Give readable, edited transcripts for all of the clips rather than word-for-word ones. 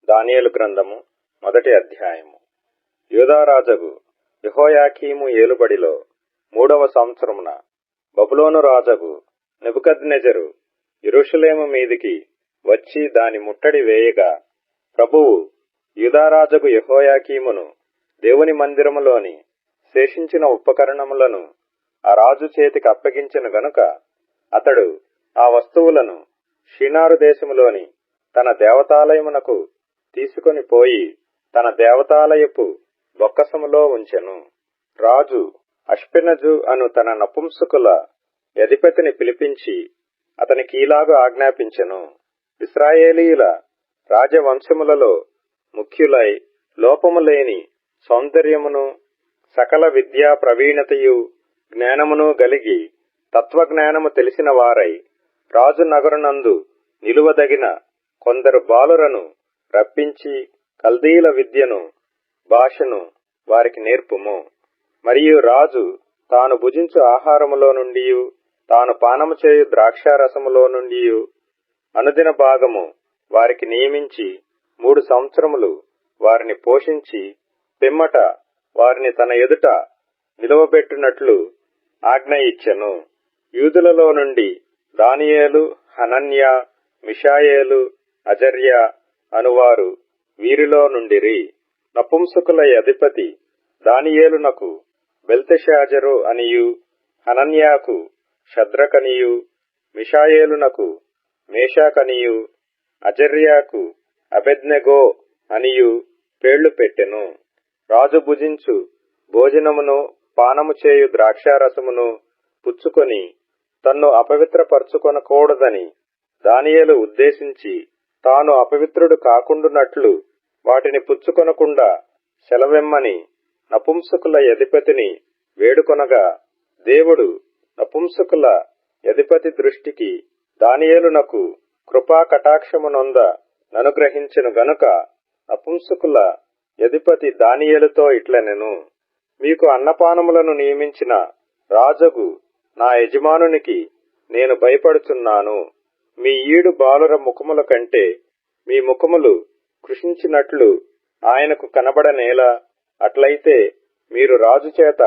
దానియేలు గ్రంథము 1వ అధ్యాయము. యూదారాజగు యెహోయాకీము ఏలుబడిలో 3వ సంవత్సరమున బబులోను రాజగు నెబుకద్నెజరు యెరూషలేము మీదికి వచ్చి దాని ముట్టడి వేయగా, ప్రభువు యూదారాజగు యెహోయాకీమును దేవుని మందిరములోని శేషించిన ఉపకరణములను ఆ రాజు చేతికి అప్పగించెను గనుక, అతడు ఆ వస్తువులను షీనారు దేశములోని తన దేవతాలయమునకు తీసుకొని పోయి తన దేవతాలయపు బొక్కసములో ఉంచెను. రాజు అష్పెనజు అను తన నపుంసకుల అధిపతిని పిలిపించి అతనికి ఈలాగు ఆజ్ఞాపించెను: ఇశ్రాయేలీయుల రాజవంశములలో ముఖ్యులై లోపము లేని సౌందర్యమును, సకల విద్యా ప్రవీణతయు, జ్ఞానమును గలిగి తత్వజ్ఞానము తెలిసిన వారై రాజు నగరునందు నిలువదగిన కొందరు బాలురను రప్పించి కల్దీల విద్యను, భాషను వారికి నేర్పుము. మరియు రాజు తాను భుజించు ఆహారములో నుండియు తాను పానము చేయు ద్రాక్షారసములో నుండియు అనుదిన భాగము వారికి నియమించి 3 సంవత్సరములు వారిని పోషించి పిమ్మట వారిని తన ఎదుట నిలువబెట్టునట్లు ఆజ్ఞ ఇచ్చెను. యూదులలో నుండి దానియేలు, హనన్యా, మిషాయేలు, అజర్యా అనువారు వీరిలో నుండిరి. నపుంసకుల అధిపతి దానియేలునకు బెల్తెషాజరు అనియు, హనన్యాకు షద్రకనియు, మిషాయేలునకు మేషాకనియు, అజర్యాకు అబెద్నెగో అనియు పేళ్లు పెట్టెను. రాజు భుజించు భోజనమును, పానము చేయు ద్రాక్షారసమును పుచ్చుకొని తన్ను అపవిత్రపరచుకొనకూడదని దానియేలు ఉద్దేశించి తాను అపవిత్రుడు కాకుండునట్లు వాటిని పుచ్చుకొనకుండా సెలవిమ్మని నపుంసకుల అధిపతిని వేడుకొనగా, దేవుడు నపుంసకుల అధిపతి దృష్టికి దానియేలునకు కృపా కటాక్షమునొంద ననుగ్రహించెను గనుక, నపుంసకుల అధిపతి దానియేలుతో ఇట్లనెను: మీకు అన్నపానములను నియమించిన రాజగు నా యజమానునికి నేను భయపడుచున్నాను. మీ ఈడు బాలుర ముఖముల కంటే మీ ముఖములు కృషించినట్లు ఆయనకు కనబడనేలా? అట్లయితే మీరు రాజు చేత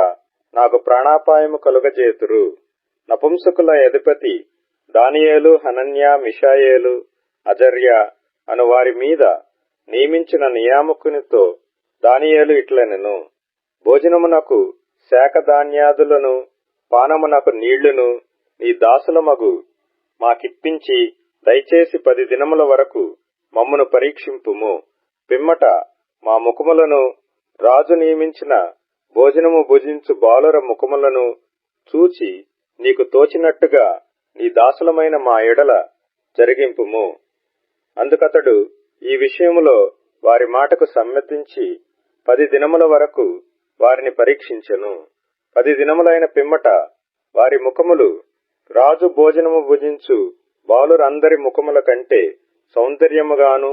నాకు ప్రాణాపాయము కలుగజేతురు. నపుంసకుల అధిపతి దానియేలు, హనన్యా, మిషాయేలు, అజర్యా అను వారి మీద నియమించిన నియామకునితో దానియేలు ఇట్లనెను: భోజనమునకు శాఖధాన్యాదులను, పానమునకు నీళ్లును నీ దాసులమగు మాకిప్పించి దయచేసి 10 దినముల వరకు మమ్మును పరీక్షింపుము. పిమ్మట మా ముఖములను రాజు నియమించిన భోజనము భుజించు బాలుర ముఖములను చూచి నీకు తోచినట్టుగా నీ దాసులమైన మా ఎడల జరిగింపుము. అందుకతడు ఈ విషయములో వారి మాటకు సమ్మతించి 10 దినముల వరకు వారిని పరీక్షించెను. 10 దినములైన పిమ్మట వారి ముఖములు రాజు భోజనము భుజించు బాలురందరి ముఖముల కంటే సౌందర్యముగాను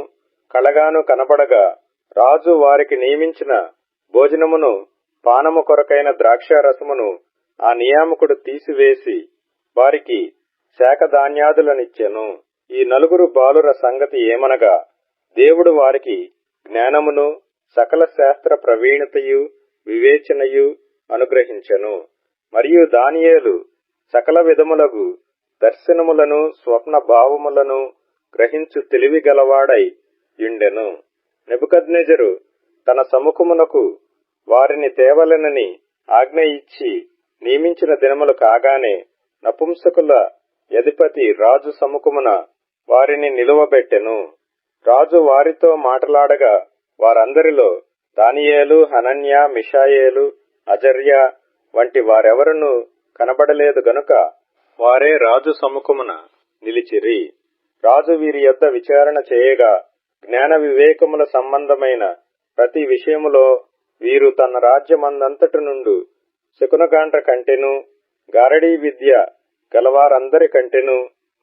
కళగాను కనబడగా, రాజు వారికి నియమించిన భోజనమును, పానము కొరకైన ద్రాక్షారసమును ఆ నియామకుడు తీసివేసి వారికి శాఖధాన్యాదులనిచ్చెను. ఈ 4 బాలుర సంగతి ఏమనగా, దేవుడు వారికి జ్ఞానమును, సకల శాస్త్ర ప్రవీణతయు, వివేచనయు అనుగ్రహించెను. మరియు దానియేలు సకల విధములగు దర్శనములను, స్వప్న భావములను గ్రహించు తెలివి గలవాడై యుండెను. నెబుకద్నెజరు తన సముఖమునకు వారిని తేవలెనని ఆజ్ఞ ఇచ్చి నియమించిన దినములు కాగానే నపుంసకుల అధిపతి రాజు సముఖమున వారిని నిలువబెట్టెను. రాజు వారితో మాటలాడగా వారందరిలో దానియేలు, హనన్యా, మిషాయేలు, అజర్యా వంటి వారెవరునూ కనబడలేదు గనుక వారే రాజు సముఖమున నిలిచిరి. రాజు వీరి యొద్ద విచారణ చేయగా, జ్ఞాన వివేకముల సంబంధమైన ప్రతి విషయములో వీరు తన రాజ్యమందంతటి నుండు శకునగాండ్ర కంటెను, గారడీ విద్య గలవారందరి కంటెను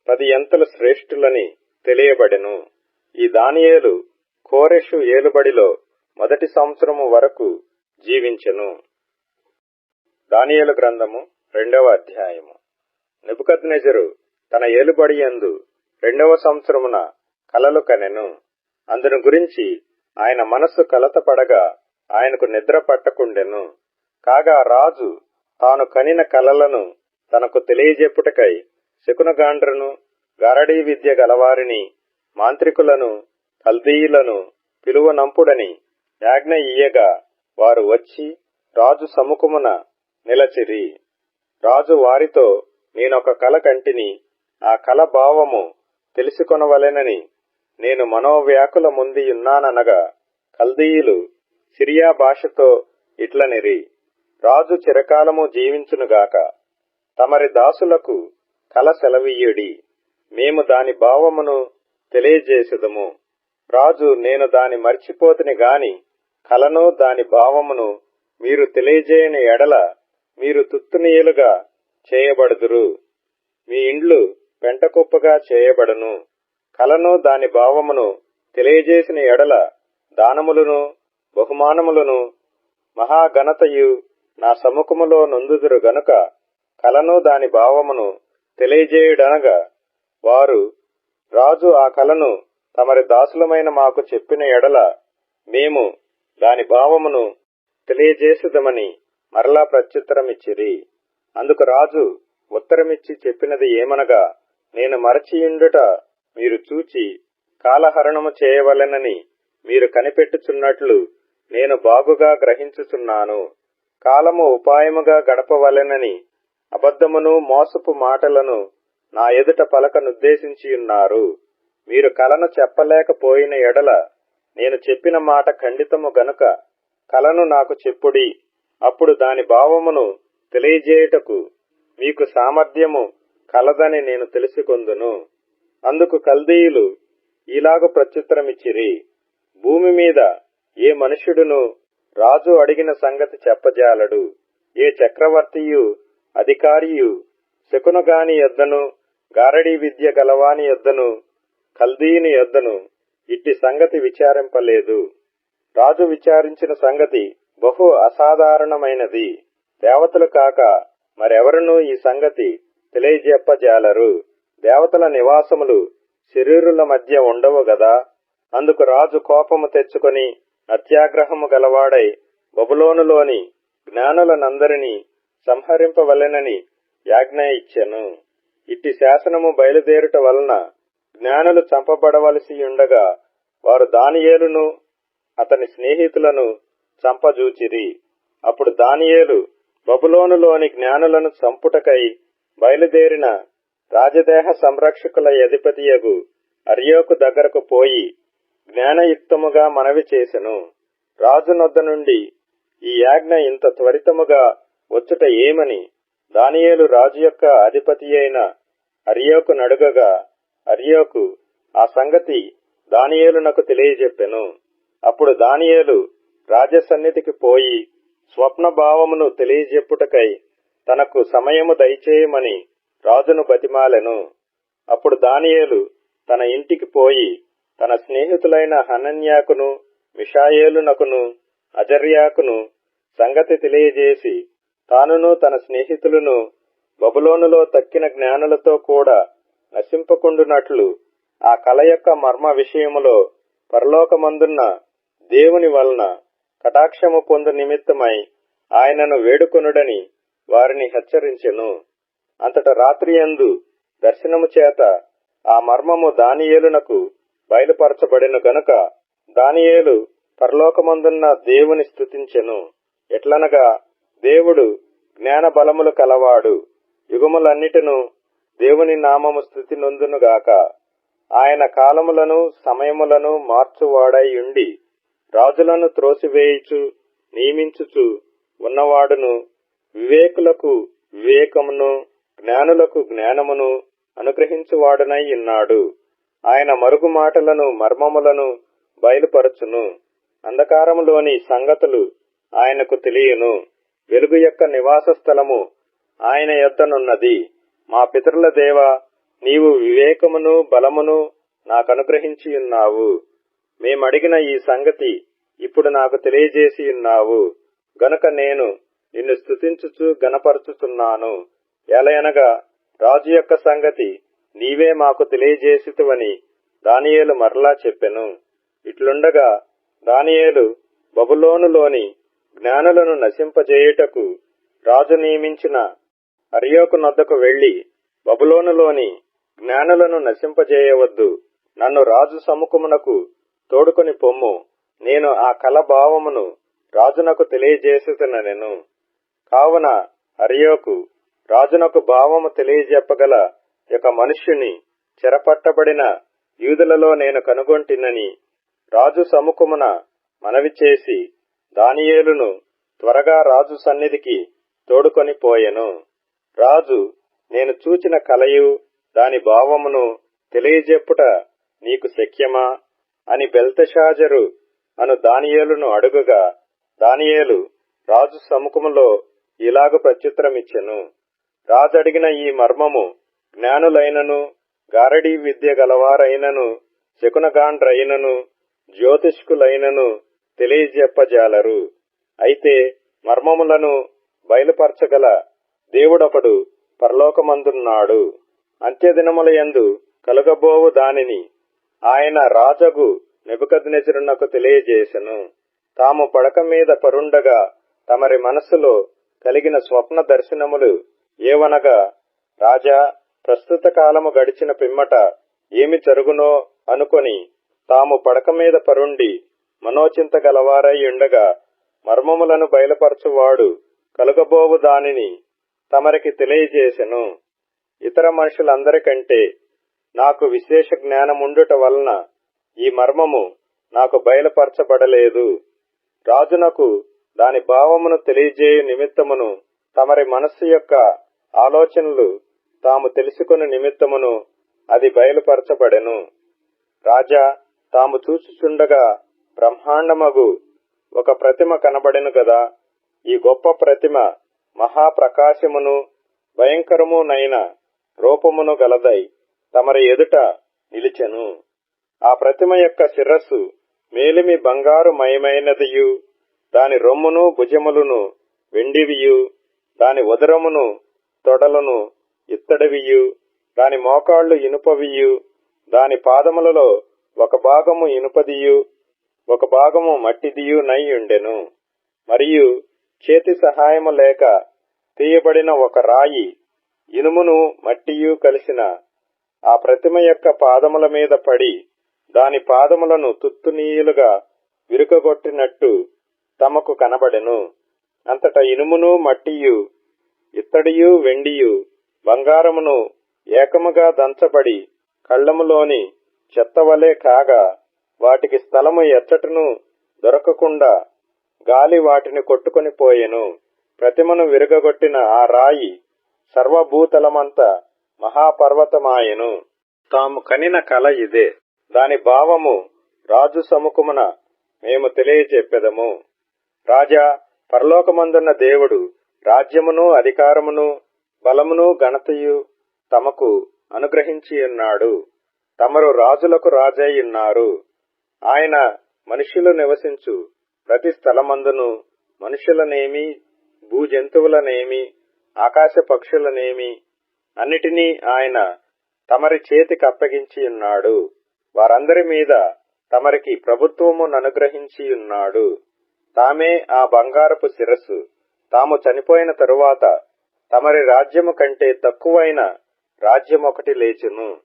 10 ఎంతలు శ్రేష్ఠులని తెలియబడెను. ఈ దానియేలు కోరెషు ఏలుబడిలో 1వ సంవత్సరము వరకు జీవించెను. దానియేలు గ్రంథము 2వ అధ్యాయము. నెబుకద్నెజరు తన ఏలుబడియందు 2వ సంవత్సరమున కలలు కనెను. అందును గురించి ఆయన మనస్సు కలతపడగా ఆయనకు నిద్ర పట్టకుండెను. కాగా రాజు తాను కనిన కలలను తనకు తెలియజెప్పుటకై శకునగాండ్రను గారడీ విద్య గలవారిని మాంత్రికులను కల్దీయులను పిలువనంపుడని ఆజ్ఞ ఇయ్యగా వారు వచ్చి రాజు సముఖమున నిలచిరి. రాజు వారితో, నేనొక కల కంటిని, ఆ కల భావము తెలుసుకొనవలెనని నేను మనోవ్యాకుల ముందియున్నాననగా కల్దీయులు సిరియా భాషతో ఇట్లనిరి, రాజు చిరకాలము జీవించునుగాక. తమరి దాసులకు కల సెలవీయుడి, మేము దాని భావమును తెలియజేసెదము. రాజు, నేను దాని మర్చిపోతిని గాని కలను దాని భావమును మీరు తెలియజేయని ఎడల మీరు తుత్తునీయులుగా చేయబడుదురు, మీ ఇండ్లు పెంటకుప్పగా చేయబడును. కలను దాని భావమును తెలియజేసిన ఎడల దానములను బహుమానములను మహాఘనతయు నా సముఖములో నొందుదురు గనుక కలను దాని భావమును తెలియజేయుడనగా వారు, రాజు ఆ కలను తమరి దాసులమైన మాకు చెప్పిన ఎడల మేము దాని భావమును తెలియజేసేదమని మరలా ప్రత్యుత్తరమిచ్చిరి. అందుకు రాజు ఉత్తరమిచ్చి చెప్పినది ఏమనగా, నేను మరచియుండుట మీరు చూచి కాలహరణము చేయవలెనని మీరు కనిపెట్టుచున్నట్లు నేను బాగుగా గ్రహించుచున్నాను. కాలము ఉపాయముగా గడపవలెనని అబద్ధమును మోసపు మాటలను నా ఎదుట పలకనుద్దేశించియున్నారు. మీరు కలను చెప్పలేకపోయిన ఎడల నేను చెప్పిన మాట ఖండితము గనుక కలను నాకు చెప్పుడి, అప్పుడు దాని భావమును తెలియజేయుటకు మీకు సామర్థ్యము కలదని నేను తెలుసుకొందును. అందుకు కల్దీయులు ఇలాగు ప్రత్యుత్తరమిచ్చిరి, భూమి మీద ఏ మనుష్యుడును రాజు అడిగిన సంగతి చెప్పజాలడు. ఏ చక్రవర్తియు అధికారియు శకునగాని యొద్దను గారడీ విద్య గలవాని యొద్దను కల్దీయుని యొద్దను ఇట్టి సంగతి విచారింపలేదు. రాజు విచారించిన సంగతి బహు అసాధారణమైనది. దేవతలు కాక మరెవరునూ ఈ సంగతి తెలియజెప్పజాలరు. దేవతల నివాసములు శరీరుల మధ్య ఉండవు గదా. అందుకు రాజు కోపము తెచ్చుకొని అత్యాగ్రహము గలవాడై బబులోనులోని జ్ఞానులనందరినీ సంహరింపవలెనని ఆజ్ఞ ఇచ్చెను. ఇట్టి శాసనము బయలుదేరుట వలన జ్ఞానులు చంపబడవలసియుండగా వారు దానియేలును అతని స్నేహితులను చంపజూచిరి. అప్పుడు దానియేలు బబులోనులోని జ్ఞానులను చంపుటకై బయలుదేరిన రాజదేహ సంరక్షకుల అధిపతియగు అర్యోకు దగ్గరకు పోయి జ్ఞానయుక్తముగా మనవి చేసెను. రాజు నొద్ద నుండి ఈ ఆజ్ఞ ఇంత త్వరితముగా వచ్చుట ఏమని దానియేలు రాజు యొక్క అధిపతి అయిన అర్యోకు నడుగగా అర్యోకు ఆ సంగతి దానియేలునకు తెలియజెప్పెను. అప్పుడు దానియేలు రాజసన్నిధికి పోయి స్వప్న భావమును తెలియజెప్పుటకై తనకు సమయము దయచేయమని రాజును బతిమాలెను. అప్పుడు దానియేలు తన ఇంటికి పోయి తన స్నేహితులైన హనన్యాకును మిషాయేలునకును అజర్యాకును సంగతి తెలియజేసి తానును తన స్నేహితులను బబులోనులో తక్కిన జ్ఞానులతో కూడా నశింపకుండునట్లు ఆ కల యొక్క మర్మ విషయములో పరలోకమందున్న దేవుని వలన కటాక్షము పొందు నిమిత్తమై ఆయనను వేడుకొనుడని వారిని హెచ్చరించెను. అంతట రాత్రియందు దర్శనము చేత ఆ మర్మము దానియేలునకు బయలుపరచబడెను గనుక దానియేలు పరలోకమందున్న దేవుని స్తుతించెను. ఎట్లనగా, దేవుడు జ్ఞాన బలములు కలవాడు, యుగములన్నిటిను దేవుని నామము స్తుతి నొందునుగాక. ఆయన కాలములను సమయములను మార్చువాడై ఉండి రాజులను త్రోసివేయుచు నియమించుచు ఉన్నవాడును, వివేకులకు వివేకమును జ్ఞానులకు జ్ఞానమును అనుగ్రహించువాడునై ఉన్నాడు. ఆయన మరుగు మాటలను మర్మములను బయలుపరచును. అంధకారములోని సంగతులు ఆయనకు తెలియను. వెలుగు యొక్క నివాస స్థలము ఆయన యొద్దనున్నది. మా పితరుల దేవా, నీవు వివేకమును బలమును నాకనుగ్రహించి ఉన్నావు. మేమడిగిన ఈ సంగతి ఇప్పుడు నాకు తెలియజేసి ఉన్నావు గనుక నేను నిన్ను స్తుతించుచు గణపరచుచున్నాను. ఎలయనగా రాజు యొక్క సంగతి నీవే మాకు తెలియజేసితివని దానియేలు మరలా చెప్పెను. ఇట్లుండగా దానియేలు బబులోనులోని జ్ఞానులను నశింపజేయుటకు రాజు నియమించిన అర్యోకు నొద్దకు వెళ్లి, బబులోనులోని జ్ఞానులను నశింపజేయవద్దు, నన్ను రాజు సముఖమునకు తోడుకొని పొమ్ము, నేను ఆ కల భావమును రాజునకు తెలియజేసేదనెను. కావున అర్యోకు రాజునకు భావము తెలియజెప్పగల ఒక మనుష్యుని చెరపట్టబడిన యూదులలో నేను కనుగొంటినని రాజు సముఖమున మనవి చేసి, దానియేలును త్వరగా రాజు సన్నిధికి తోడుకొని పోయెను. రాజు, నేను చూచిన కలయు దాని భావమును తెలియజెప్పుట నీకు శక్యమా అని బెల్తెషాజరు అను దానియేలును అడుగగా, దానియేలు రాజు సముఖములో ఇలాగు ప్రత్యుత్తరమిచ్చెను. రాజడిగిన ఈ మర్మము జ్ఞానులైనను, గారడీ విద్య గలవారైనను, శకునగాండ్రైనను, జ్యోతిష్కులైనను తెలియజెప్పజాలరు. అయితే మర్మములను బయలుపరచగల దేవుడొకడు పరలోకమందున్నాడు. అంత్యదినములయందు కలుగబోవు దానిని ఆయన రాజగు నెబుకద్నెజరునకు తెలియజేసెను. తాము పడక మీద పరుండగా తమరి మనస్సులో కలిగిన స్వప్న దర్శనములు ఏవనగా, రాజా, ప్రస్తుత కాలము గడిచిన పిమ్మట ఏమి జరుగునో అనుకొని తాము పడక మీద పరుండి మనోచింత గలవారై ఉండగా, మర్మములను బయలుపరచువాడు కలుగబోవు దానిని తమరికి తెలియజేసెను. ఇతర మనుషులందరికంటే నాకు విశేష జ్ఞానముండుట వలన ఈ మర్మము నాకు బయలుపరచబడలేదు. రాజునకు దాని భావమును తెలియజేయు నిమిత్తమును, తమరి మనస్సు యొక్క ఆలోచనలు తాము తెలుసుకుని నిమిత్తమును అది బయలుపరచబడెను. రాజా, తాము చూచుచుండగా బ్రహ్మాండమగు ఒక ప్రతిమ కనబడెను గదా. ఈ గొప్ప ప్రతిమ మహాప్రకాశమును భయంకరమునైన రూపమును గలదై తమరి ఎదుట నిలిచెను. ఆ ప్రతిమ యొక్క శిరస్సు మేలిమి బంగారు మయమైనదియు, దాని రొమ్మును భుజములను వెండివియు, దాని ఉదరమును తొడలను ఇత్తడివియు, దాని మోకాళ్లు ఇనుపవియు, దాని పాదములలో ఒక భాగము ఇనుపదియు ఒక భాగము మట్టిదియు నై ఉండెను. మరియు చేతి సహాయము లేక తీయబడిన ఒక రాయి ఇనుమును మట్టియు కలిసిన ఆ ప్రతిమ యొక్క పాదముల మీద పడి దాని పాదములను తుత్తునీయులుగా విరుకగొట్టినట్టు తమకు కనబడెను. అంతటా ఇనుమును మట్టియు ఇత్తడియు వెండియు బంగారమును ఏకముగా దంచబడి కళ్ళములోని చెత్తవలే కాగా, వాటికి స్థలము ఎచ్చటను దొరకకుండా గాలి వాటిని కొట్టుకొని పోయెను. ప్రతిమను విరగగొట్టిన ఆ రాయి సర్వభూతలమంత మహాపర్వతమాయెను. తాము కనిన కల ఇదే. దాని భావము రాజు సముఖమున మేము తెలియచెప్పెదము. రాజా, పరలోకమందున్న దేవుడు రాజ్యమును అధికారమును బలమును ఘనతయు తమకు అనుగ్రహించియున్నాడు. తమరు రాజులకు రాజయ్యున్నారు. ఆయన మనుష్యులు నివసించు ప్రతి స్థలమందును మనుషులనేమి, భూజంతువులనేమి, ఆకాశ పక్షులనేమి అన్నిటినీ ఆయన తమరి చేతికి అప్పగించియున్నాడు. వారందరి మీద తమరికి ప్రభుత్వముననుగ్రహించియున్నాడు. తామే ఆ బంగారపు శిరస్సు. తాము చనిపోయిన తరువాత తమరి రాజ్యము కంటే తక్కువైన రాజ్యమొకటి లేచును.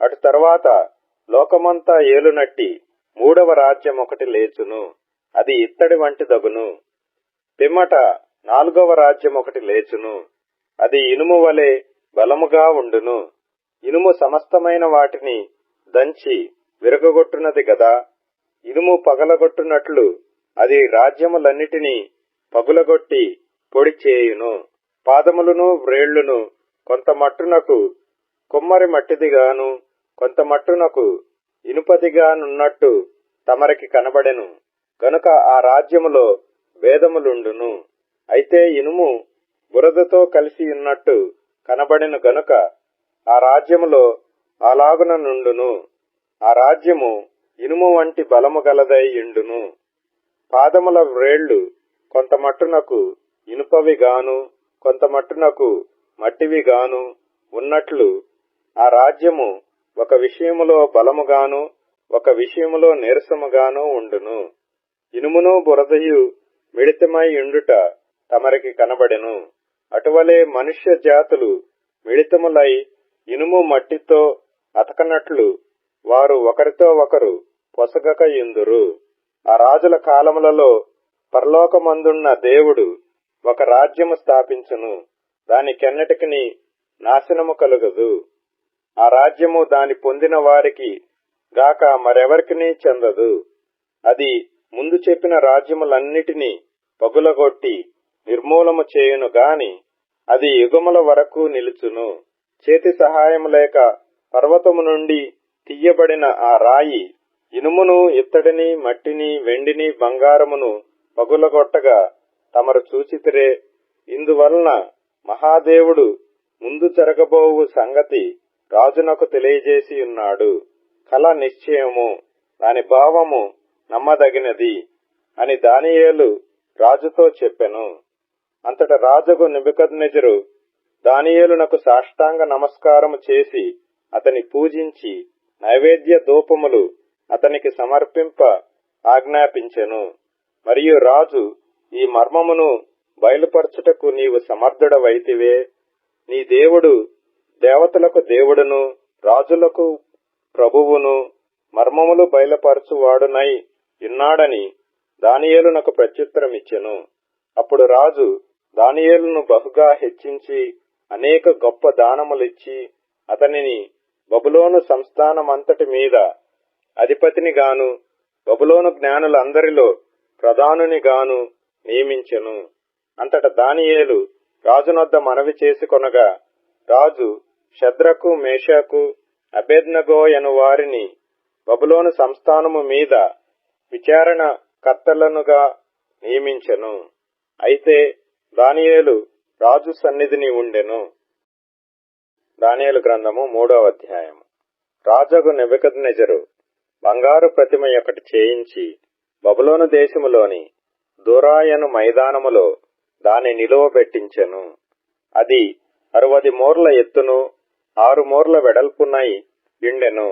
అటు తరువాత లోకమంతా ఏలునట్టి మూడవ రాజ్యమొకటి లేచును. అది ఇత్తడి వంటి దగును. పిమ్మట నాలుగవ రాజ్యమొకటి లేచును. అది ఇనుము వలె బలముగా ఉండును. ఇనుము సమస్తమైన వాటిని దంచి విరగగొట్టునది గదా. ఇనుము పగలగొట్టునట్లు అది రాజ్యములన్నిటినీ పగులగొట్టి పొడి చేయును. పాదములను వ్రేళ్లును కొంత మట్టునకు కుమ్మరి మట్టిదిగాను, కొంత మట్టునకు ఇనుపదిగానున్నట్టు తమరికి కనబడెను. గనుక ఆ రాజ్యములో భేదములుండును. అయితే ఇనుము బురదతో కలిసి ఉన్నట్టు కనబడెను గనుక ఆ రాజ్యములో అలాగున నుండును. ఆ రాజ్యము ఇనుము వంటి బలము గలదై ఉండును. పాదముల వ్రేళ్లు కొంత మట్టునకు ఇనుపవిగాను, కొంత మట్టునకు మట్టివిగాను ఉన్నట్లు ఆ రాజ్యము ఒక విషయములో బలముగాను, ఒక విషయములో నీరసముగాను ఉండును. ఇనుమును బురదయు మిళితమై ఉండుట తమరికి కనబడెను. అటువలే మనుష్య జాతులు మిళితములై ఇనుము మట్టితో అతకనట్లు వారు ఒకరితో ఒకరు పొసగక యుందురు. ఆ రాజుల కాలములలో పరలోకమందున్న దేవుడు ఒక రాజ్యము స్థాపించును. దానికెన్నటికిని నాశనము కలుగదు. ఆ రాజ్యము దాని పొందిన వారికి గాక మరెవరికిని చెందదు. అది ముందు చెప్పిన రాజ్యములన్నిటినీ పగులగొట్టి నిర్మూలము చేయును గాని అది యుగముల వరకు నిలుచును. చేతి సహాయము లేక పర్వతము నుండి తీయబడిన ఆ రాయి ఇనుమును, ఇత్తడిని, మట్టిని, వెండిని, బంగారమును పగులగొట్టగా తమరు చూచితిరే. ఇందువలన మహాదేవుడు ముందు జరగబోవు సంగతి రాజునకు తెలియజేసి ఉన్నాడు. కల నిశ్చయము, దాని భావము నమ్మదగినది అని దానియేలు రాజుతో చెప్పెను. అంతట రాజుకు నెబుకద్నెజరు దానియేలునకు సాష్టాంగ నమస్కారము చేసి అతని పూజించి నైవేద్య ధూపములు అతనికి సమర్పింప ఆజ్ఞాపించెను. మరియు రాజు, ఈ మర్మమును బయలుపరచుటకు నీవు సమర్థుడవైతివే. నీ దేవుడు దేవతలకు దేవుడును, రాజులకు ప్రభువును, మర్మములు బయలుపరచువాడునై ఉన్నాడని దానియేలునకు ప్రత్యుత్తరమిచ్చెను. అప్పుడు రాజు దానియేలును బహుగా హెచ్చించి అనేక గొప్ప దానములిచ్చి అతనిని బబులోను సంస్థానమంతటి మీద అధిపతినిగాను బబులోను జ్ఞానులందరిలో ప్రధానునిగాను నియమించెను. అంతట దానియేలు రాజునొద్ద మనవి చేసుకొనగా రాజు షద్రకు, మేషాకు, అబేద్నగో అను వారిని బబులోను సంస్థానము మీద విచారణ కర్తలనుగా నియమించెను. అయితే దానియేలు రాజు సన్నిధిని ఉండెను. దానియేలు గ్రంథము 3వ అధ్యాయము. రాజగు నెబుకద్నెజరు బంగారు ప్రతిమ ఒకటి చేయించి బబులోను దేశములోని దూరాయను మైదానములో దాని నిలువబెట్టించెను. అది 60 మూరల ఎత్తును 6 మూరల వెడల్పునై యుండెను.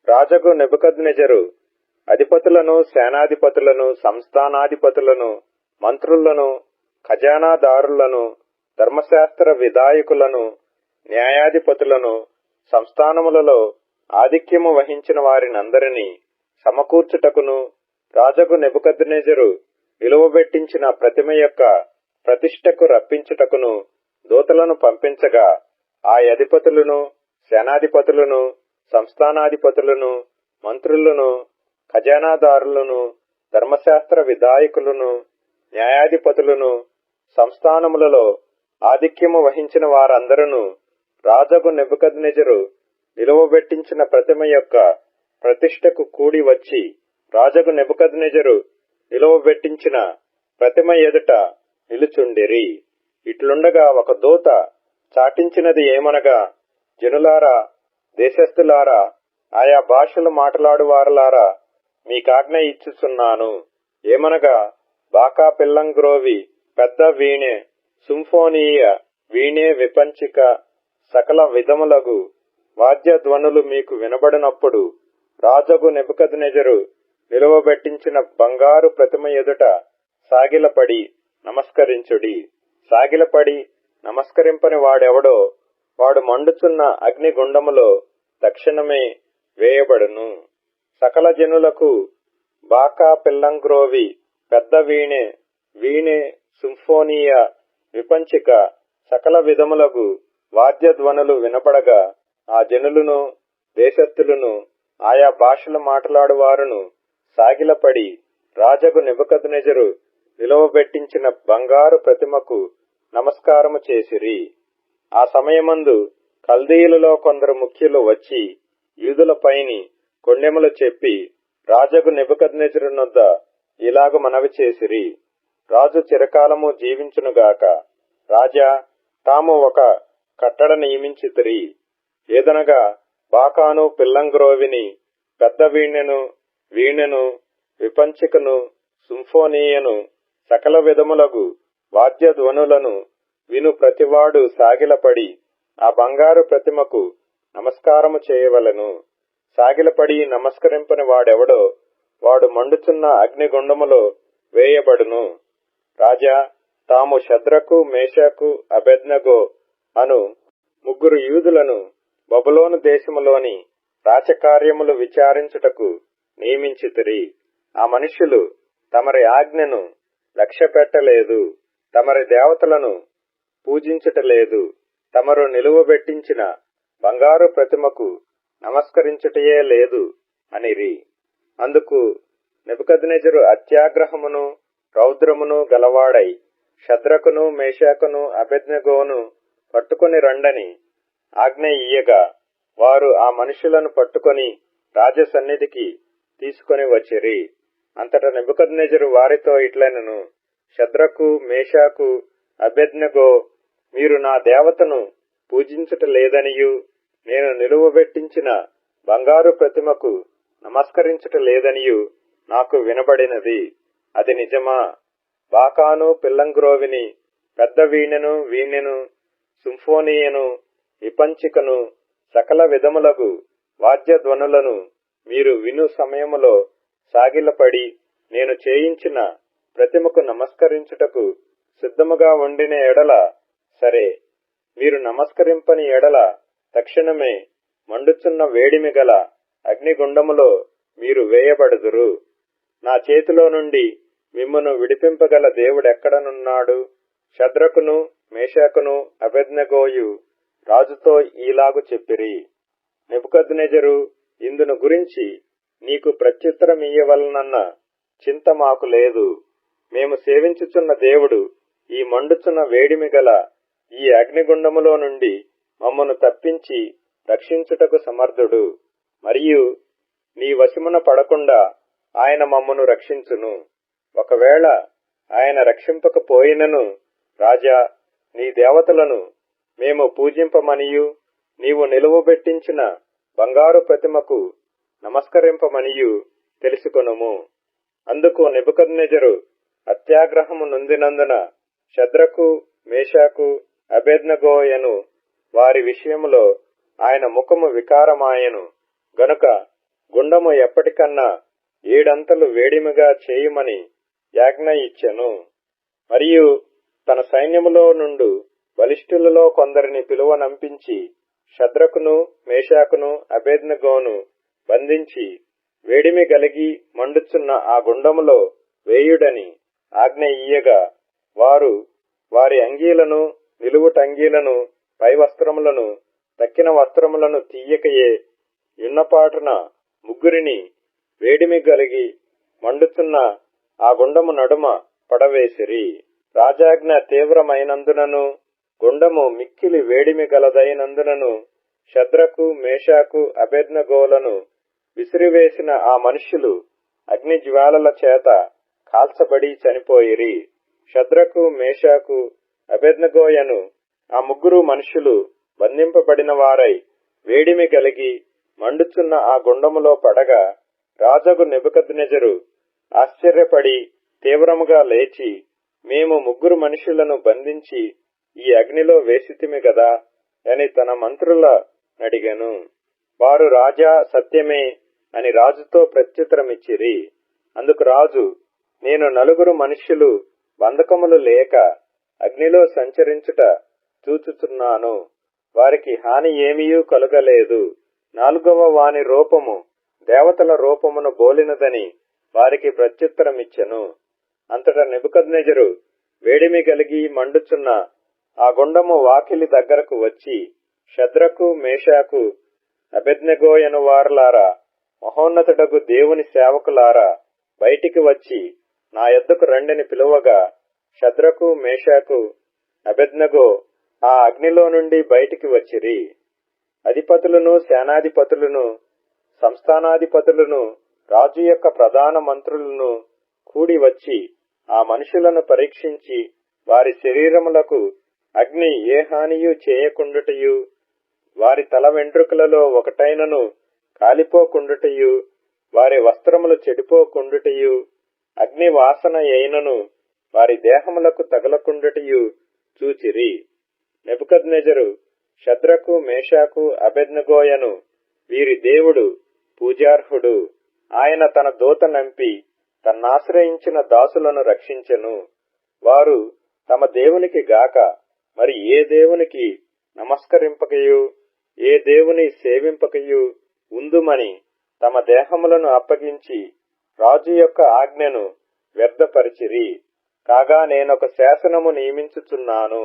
రాజగు నెబుకద్నెజరు అధిపతులను, సేనాధిపతులను, సంస్థానాధిపతులను, మంత్రులను, ఖజానాదారులను, ధర్మశాస్త్ర విధాయకులను, న్యాయాధిపతులను, సంస్థానములలో ఆధిక్యము వహించిన వారినందరినీ సమకూర్చుటకును రాజగు నెబుకద్నెజరు నిలువబెట్టించిన ప్రతిమ యొక్క ప్రతిష్టకు రప్పించుటకును దూతలను పంపించగా ఆ అధిపతులను, సేనాధిపతులను, సంస్థానాధిపతులను, మంత్రులను, ఖజానాదారులను, ధర్మశాస్త్ర విధాయకులను, న్యాయాధిపతులను, సంస్థానములలో ఆధిక్యము వహించిన వారందరూ రాజగు నెబుకద్నెజరు నిలువబెట్టించిన ప్రతిమ యొక్క ప్రతిష్టకు కూడి వచ్చి రాజగు నెబుకద్నెజరు నిలువబెట్టించిన ప్రతిమ ఎదుట నిలుచుండిరి. ఇట్లుండగా ఒక దూత చాటించినది ఏమనగా, జనులారా, దేశస్థులారా, ఆయా భాషలు మాట్లాడు వారలారా, మీకాజ్ఞ ఇచ్చుచున్నాను. ఏమనగా, బాకా పిల్లంగ్రోవి, పెద్ద వీణె, సింఫోనీయ, వీణె, విపంచిక, సకల విధములగు వాద్యధ్వనులు మీకు వినబడినప్పుడు రాజగు నెబుకద్నెజరు నిలువబెట్టించిన బంగారు ప్రతిమ ఎదుట సాగిలపడి నమస్కరించుడి. సాగిలపడి నమస్కరింపని వాడెవడో వాడు మండుచున్న అగ్నిగుండములో తక్షణమే వేయబడును. సకల జనులకు బాకా పిల్లంగ్రోవి, పెద్ద వీణె, వీణె, సింఫోనీయ, విపంచిక, సకల విధములగు వాద్యధ్వనులు వినపడగా ఆ జనులను, దేశస్థులను, ఆయా భాషలు మాట్లాడువారును సాగిలపడి రాజగు నెబుకద్నెజరు నిలువబెట్టించిన బంగారు ప్రతిమకు నమస్కారము చేసిరి. ఆ సమయమందు కల్దీయులలో కొందరు ముఖ్యులు వచ్చి యూదులపైని కొండెములు చెప్పి రాజగు నెబుకద్నెజరునొద్ద ఇలాగు మనవి చేసిరి. రాజు చిరకాలము జీవించునుగాక. రాజా, తాము ఒక కట్టడ నియమించితిరి. ఏదనగా బాకాను, పిల్లంగ్రోవిని, పెద్ద వీణెను, వీణెను, విపంచికను, సింఫోనీయను, సకల విధములగు వాద్యధ్వనులను విను ప్రతివాడు సాగిలపడి ఆ బంగారు ప్రతిమకు నమస్కారము చేయవలెను. సాగిలపడి నమస్కరింపని వాడెవడో వాడు మండుచున్న అగ్నిగుండములో వేయబడును. రాజా తాము షద్రకు మేషాకు అబేద్నెగో అను ముగ్గురు యూదులను బబులోను దేశములోని రాచకార్యములు విచారించుటకు నియమించితిరి. ఆ మనుష్యులు తమరి ఆజ్ఞను లక్ష్యపెట్టలేదు, తమరి దేవతలను పూజించుటలేదు, తమరు నిలువబెట్టించిన బంగారు ప్రతిమకు నమస్కరించుటయే లేదు అనిరి. అందుకు నెబుకద్నెజరు అత్యాగ్రహమును రౌద్రమును గలవాడై షద్రకును మేషాకును అబేద్నెగోను పట్టుకొని రండని ఆజ్ఞ ఇయ్యగా వారు ఆ మనుషులను పట్టుకొని రాజసన్నిధికి తీసుకొని వచ్చిరి. అంతటా నెబుకద్నెజరు వారితో ఇట్లనెను, షద్రకు మేషాకు అబేద్నెగో, మీరు నా దేవతను పూజించుట లేదనియు నేను నిలువబెట్టించిన బంగారు ప్రతిమకు నమస్కరించుట లేదనియు నాకు వినబడినది. అది నిజమా? బాకాను పిల్లంగ్రోవిని పెద్ద వీణెను సింఫోనియను విపంచికను సకల విధములగు వాద్యధ్వనులను మీరు విను సమయములో సాగిలపడి నేను చేయించిన ప్రతిమకు నమస్కరించుటకు సిద్ధముగా ఉండిన ఎడల సరే, మీరు నమస్కరింపని ఎడల తక్షణమే మండుచున్న వేడిమి గల అగ్నిగుండములో మీరు వేయబడుదురు. నా చేతిలో నుండి మిమ్మును విడిపింపగల దేవుడెక్కడనున్నాడు? షద్రకును మేషాకును అబేద్నెగోయు రాజుతో ఈలాగు చెప్పిరి. నెబుకద్నెజరు, ఇందును గురించి నీకు ప్రత్యుత్తరమియ్యవలనన్న చింత మాకు లేదు. మేము సేవించుచున్న దేవుడు ఈ మండుచున్న వేడిమి గల ఈ అగ్నిగుండములో నుండి మమ్మను తప్పించి రక్షించుటకు సమర్థుడు. మరియు నీ వశమున పడకుండా ఆయన మమ్మను రక్షించును. ఒకవేళ ఆయన రక్షింపకపోయినను రాజా, నీ దేవతలను మేము పూజింపమనియు నీవు నిలువబెట్టించిన బంగారు ప్రతిమకు నమస్కరింపమనియు తెలుసుకొనుము. అందుకు నెబుకద్నెజరు అత్యాగ్రహము నొందినందున షద్రకు మేషాకు అబేద్నెగోయను వారి విషయములో ఆయన ముఖము వికారమాయెను గనుక గుండము ఎప్పటికన్నా 7 అంతలు వేడిమిగా చేయుమని యాజ్ఞ ఇచ్చెను. మరియు తన సైన్యములో నుండు బలిష్ఠులలో కొందరిని పిలువనంపించి షద్రకును మేషాకును అబేద్నెగోను బంధించి వేడిమి గలిగి మండుచున్న ఆ గుండములో వేయుడని ఆజ్ఞ ఇయ్యగా వారు వారి అంగీలను నిలువుటంగీలను పై వస్త్రములను తక్కిన వస్త్రములను తీయకయే యున్నపాటున ముగ్గురిని వేడిమి గలిగి మండుచున్న ఆ గుండము నడుమ పడవేసిరి. రాజాజ్ఞ తీవ్రమైనందునను గుండము మిక్కిలి వేడిమి గలదైనందునను షద్రకు మేషాకు అబేద్నెగోలను విసిరివేసిన ఆ మనుష్యులు అగ్ని జ్వాలల చేత కాల్చబడి చనిపోయిరి. షద్రకు మేషాకు అబేద్నెగోయను ఆ ముగ్గురు మనుష్యులు బంధింపబడిన వారై వేడిమి గలిగి మండుచున్న ఆ గుండములో పడగా రాజగు నెబుకద్నెజరు ఆశ్చర్యపడి తీవ్రముగా లేచి, మేము ముగ్గురు మనుషులను బంధించి ఈ అగ్నిలో వేసితిమి గదా అని తన మంత్రుల నడిగెను. వారు రాజా సత్యమే అని రాజుతో ప్రత్యుత్తరమిచ్చిరి. అందుకు రాజు, నేను 4 మనుష్యులు బంధకములు లేక అగ్నిలో సంచరించుట చూచుచున్నాను. వారికి హాని ఏమీయూ కలుగలేదు. 4వ వాని రూపము దేవతల రూపమును బోలినదని వారికి ప్రత్యుత్తరమిచ్చెను. అంతటా నెబుకద్నెజరు వేడిమి గలిగి మండుచున్న ఆ గుండము వాకిలి దగ్గరకు వచ్చి, షద్రకు మేషాకు అబేద్నెగోయను వారలారా, మహోన్నతుడగు దేవుని సేవకులారా, బయటికి వచ్చి నా యొద్దకు రండిని పిలువగా షద్రకు మేషాకు అబేద్నెగో ఆ అగ్నిలో నుండి బయటికి వచ్చిరి. అధిపతులను సేనాధిపతులను సంస్థానాధిపతులను రాజు యొక్క ప్రధాన మంత్రులను కూడి వచ్చి ఆ మనుషులను పరీక్షించి వారి శరీరములకు అగ్ని ఏ హానియు చేయకుండుటయు వారి తల వెంట్రుకలలో ఒకటైనను కాలిపోకుండుటయు వారి వస్త్రములు చెడిపోకుండుటయు అగ్ని వాసన అయినను వారి దేహములకు తగలకుండుటయు చూచిరి. నెబుకద్నెజరు షద్రకు మేషాకు అబేద్నెగోయను వీరి దేవుడు పూజార్హుడు. ఆయన తన దూత నంపి తన్నాశ్రయించిన దాసులను రక్షించెను. వారు తమ దేవునికి గాక మరి ఏ దేవునికి నమస్కరింపకయు ఏ దేవుని సేవింపకయు ఉందుమని తమ దేహములను అప్పగించి రాజు యొక్క ఆజ్ఞను వ్యర్థపరిచిరి. కాగా నేనొక శాసనము నియమించుచున్నాను,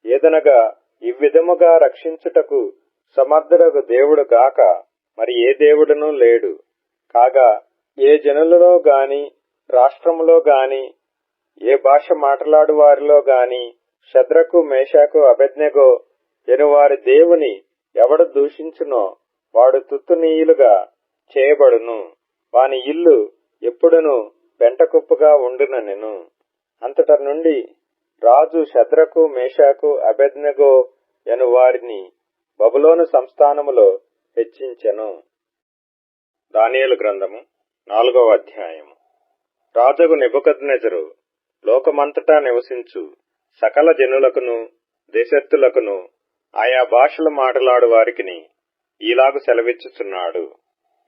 ఏదనగా ఇవ్విధముగా రక్షించుటకు సమర్థుడగు దేవుడు గాక మరి ఏ దేవుడునూ లేడు. కాగా ఏ జనులలో గాని రాష్ట్రములో గాని ఏ భాష మాట్లాడు వారిలో గాని షద్రకు మేషాకు అబేద్నెగో ఎను వారి దేవుని ఎవడు దూషించునో వాడు తుత్తునీయులుగా చేయబడును. వాని ఇల్లు ఎప్పుడును పెంటకుప్పగా ఉండునెను. అంతట నుండి రాజు షద్రకు మేషాకు అబేద్నెగో ఎను వారిని బబులోను సంస్థానములో హెచ్చించెను. దానియేలు గ్రంథము 4వ అధ్యాయము. రాజగు నెబుకద్నెజరు లోకమంతటా నివసించు సకల జనులకును దేశస్థులకును ఆయా భాషలు మాట్లాడు వారికిని ఈలాగు సెలవిచ్చుచున్నాడు.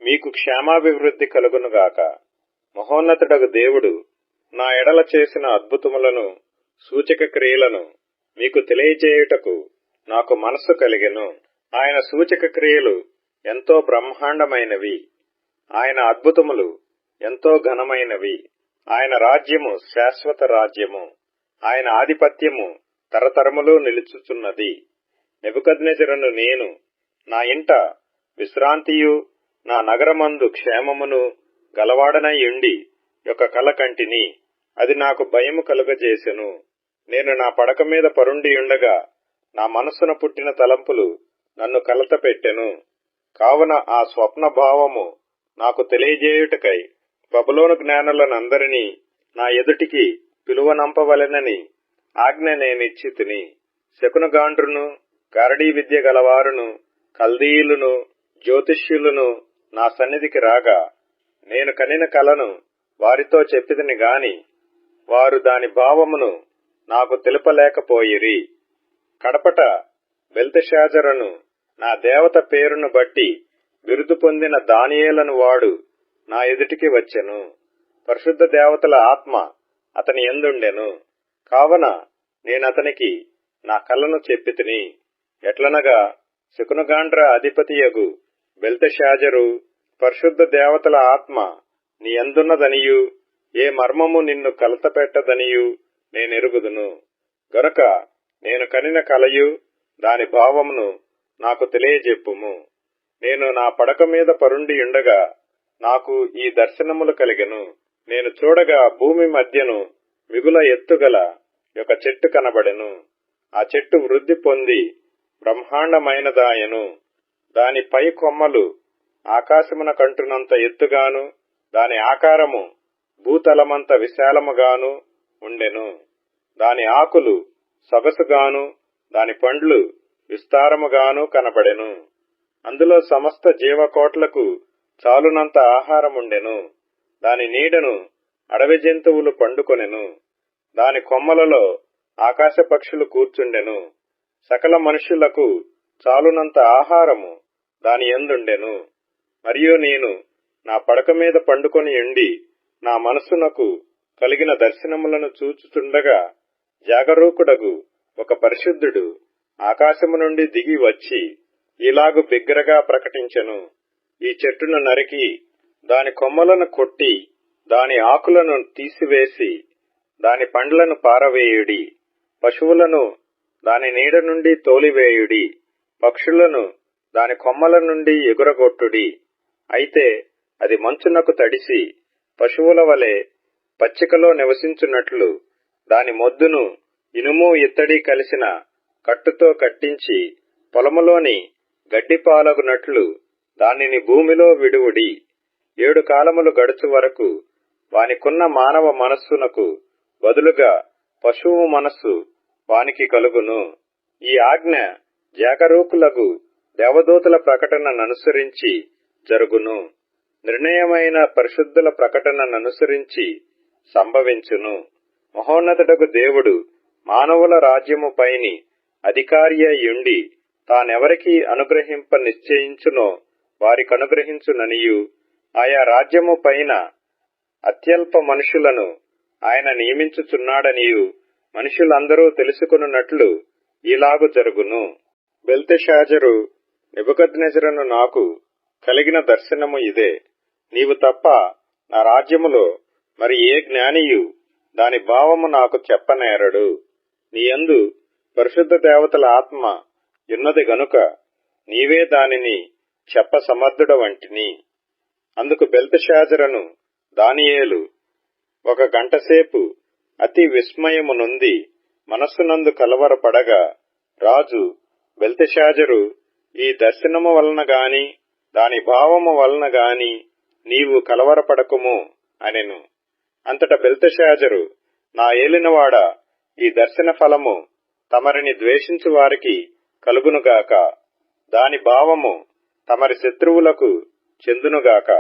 మీకు క్షేమాభివృద్ధి కలుగునుగాక. మహోన్నతుడగు దేవుడు నా ఎడల చేసిన అద్భుతములను సూచక క్రియలను మీకు తెలియజేయుటకు నాకు మనస్సు కలిగెను. ఆయన సూచక క్రియలు ఎంతో బ్రహ్మాండమైనవి, ఆయన అద్భుతములు ఎంతో ఘనమైనవి. ఆయన రాజ్యము శాశ్వత రాజ్యము, ఆయన ఆధిపత్యము తరతరములు నిలుచుచున్నది. నెబుకద్నెజరును నేను నా ఇంట విశ్రాంతియు నా నగరమందు క్షేమమును గలవాడనై ఉండి ఒక కల కంటిని. అది నాకు భయము కలుగజేసెను. నేను నా పడక మీద పరుండి ఉండగా నా మనస్సున పుట్టిన తలంపులు నన్ను కలత పెట్టెను. కావున ఆ స్వప్న భావము నాకు తెలియజేయుటకై బబులోను జ్ఞానులనందరినీ నా ఎదుటికి పిలువనంపవలెనని ఆజ్ఞ నేనిచ్చితిని. శకునగాండ్రును గారడీ విద్య గలవారును కల్దీయులును జ్యోతిష్యులను నా సన్నిధికి రాగా నేను కనిన కలను వారితో చెప్పితిని గాని వారు దాని భావమును నాకు తెలుపలేకపోయిరి. కడపట బెల్తెషాజరును నా దేవత పేరును బట్టి బిరుదు పొందిన దానియేలను వాడు నా ఎదుటికి వచ్చెను. పరిశుద్ధ దేవతల ఆత్మ అతని యందుండెను. కావున నేనతనికి నా కలను చెప్పితిని. ఎట్లనగా శకునగాండ్ర అధిపతియగు బెల్తెషాజరు, పరిశుద్ధ దేవతల ఆత్మ నీ యందున్నదనియు ఏ మర్మము నిన్ను కలత పెట్టదనియు నేనెరుగుదును. గనుక నేను కనిన కలయు దాని భావమును నాకు తెలియజెప్పుము. నేను నా పడక మీద పరుండి ఉండగా నాకు ఈ దర్శనములు కలిగెను. నేను చూడగా భూమి మధ్యను మిగుల ఎత్తుగల ఒక చెట్టు కనబడెను. ఆ చెట్టు వృద్ధి పొంది బ్రహ్మాండమైనదాయెను. దాని పై కొమ్మలు ఆకాశమున కంటునంత ఎత్తుగాను దాని ఆకారము భూతలమంత విశాలముగాను ఉండెను. దాని ఆకులు సొగసుగాను దాని పండ్లు విస్తారముగాను కనబడెను. అందులో సమస్త జీవకోట్లకు చాలునంత ఆహారముండెను. దాని నీడను అడవి జంతువులు పండుకొనెను. దాని కొమ్మలలో ఆకాశ పక్షులు కూర్చుండెను. సకల మనుష్యులకు చాలునంత ఆహారము దాని యందుండెను. మరియు నేను నా పడక మీద పండుకొని ఉండి నా మనస్సునకు కలిగిన దర్శనములను చూచుచుండగా జాగరూకుడగు ఒక పరిశుద్ధుడు ఆకాశము నుండి దిగి వచ్చి ఇలాగు బిగ్గరగా ప్రకటించెను. ఈ చెట్టును నరికి దాని కొమ్మలను కొట్టి దాని ఆకులను తీసివేసి దాని పండ్లను పారవేయుడి. పశువులను దాని నీడ నుండి తోలివేయుడి. పక్షులను దాని కొమ్మల నుండి ఎగురగొట్టుడి. అయితే అది మంచునకు తడిసి పశువుల వలె పచ్చికలో నివసించున్నట్లు దాని మొద్దును ఇనుము ఇత్తడి కలిసిన కట్టుతో కట్టించి పొలములోని గడ్డి పాలగునట్లు దానిని భూమిలో విడువుడి. 7 కాలములు గడుచు వరకు వానికున్న మానవ మనస్సునకు బదులుగా పశువు మనస్సు వానికి కలుగును. ఈ ఆజ్ఞ జాగరూకులగు దేవదూతల ప్రకటనననుసరించి జరుగును. నిర్ణయమైన పరిశుద్ధుల ప్రకటనననుసరించి సంభవించును. మహోన్నతుడగు దేవుడు మానవుల రాజ్యము పైని అధికారి అయ్యుండి తానెవరికి అనుగ్రహింప నిశ్చయించునో వారికనుగ్రహించుననియు, ఆయా రాజ్యము పైన అత్యల్ప మనుషులను ఆయన నియమించుచున్నాడనియు మనుషులందరూ తెలుసుకొనున్నట్లు ఇలాగు జరుగును. బెల్తెషాజరు, నెబుకద్నెజరును నాకు కలిగిన దర్శనము ఇదే. నీవు తప్ప నా రాజ్యములో మరి ఏ జ్ఞానియు దాని భావము నాకు చెప్పనేరడు. నీయందు పరిశుద్ధ దేవతల ఆత్మ ఉన్నది గనుక నీవే దానిని చెప్ప సమర్థుడవంటిని. అందుకు బెల్తెషాజరును దానియేలు ఒక గంటసేపు అతి విస్మయము నొంది మనస్సునందు కలవరపడగా, రాజు, బెల్తెషాజరు, ఈ దర్శనము వలన గాని దాని భావము వలన గాని నీవు కలవరపడకుము అనెను. అంతట బెల్తెషాజరు, నా ఏలినవాడా, ఈ దర్శన ఫలము తమరిని ద్వేషించు వారికి కలుగునుగాక, దాని భావము తమరి శత్రువులకు చెందునుగాక.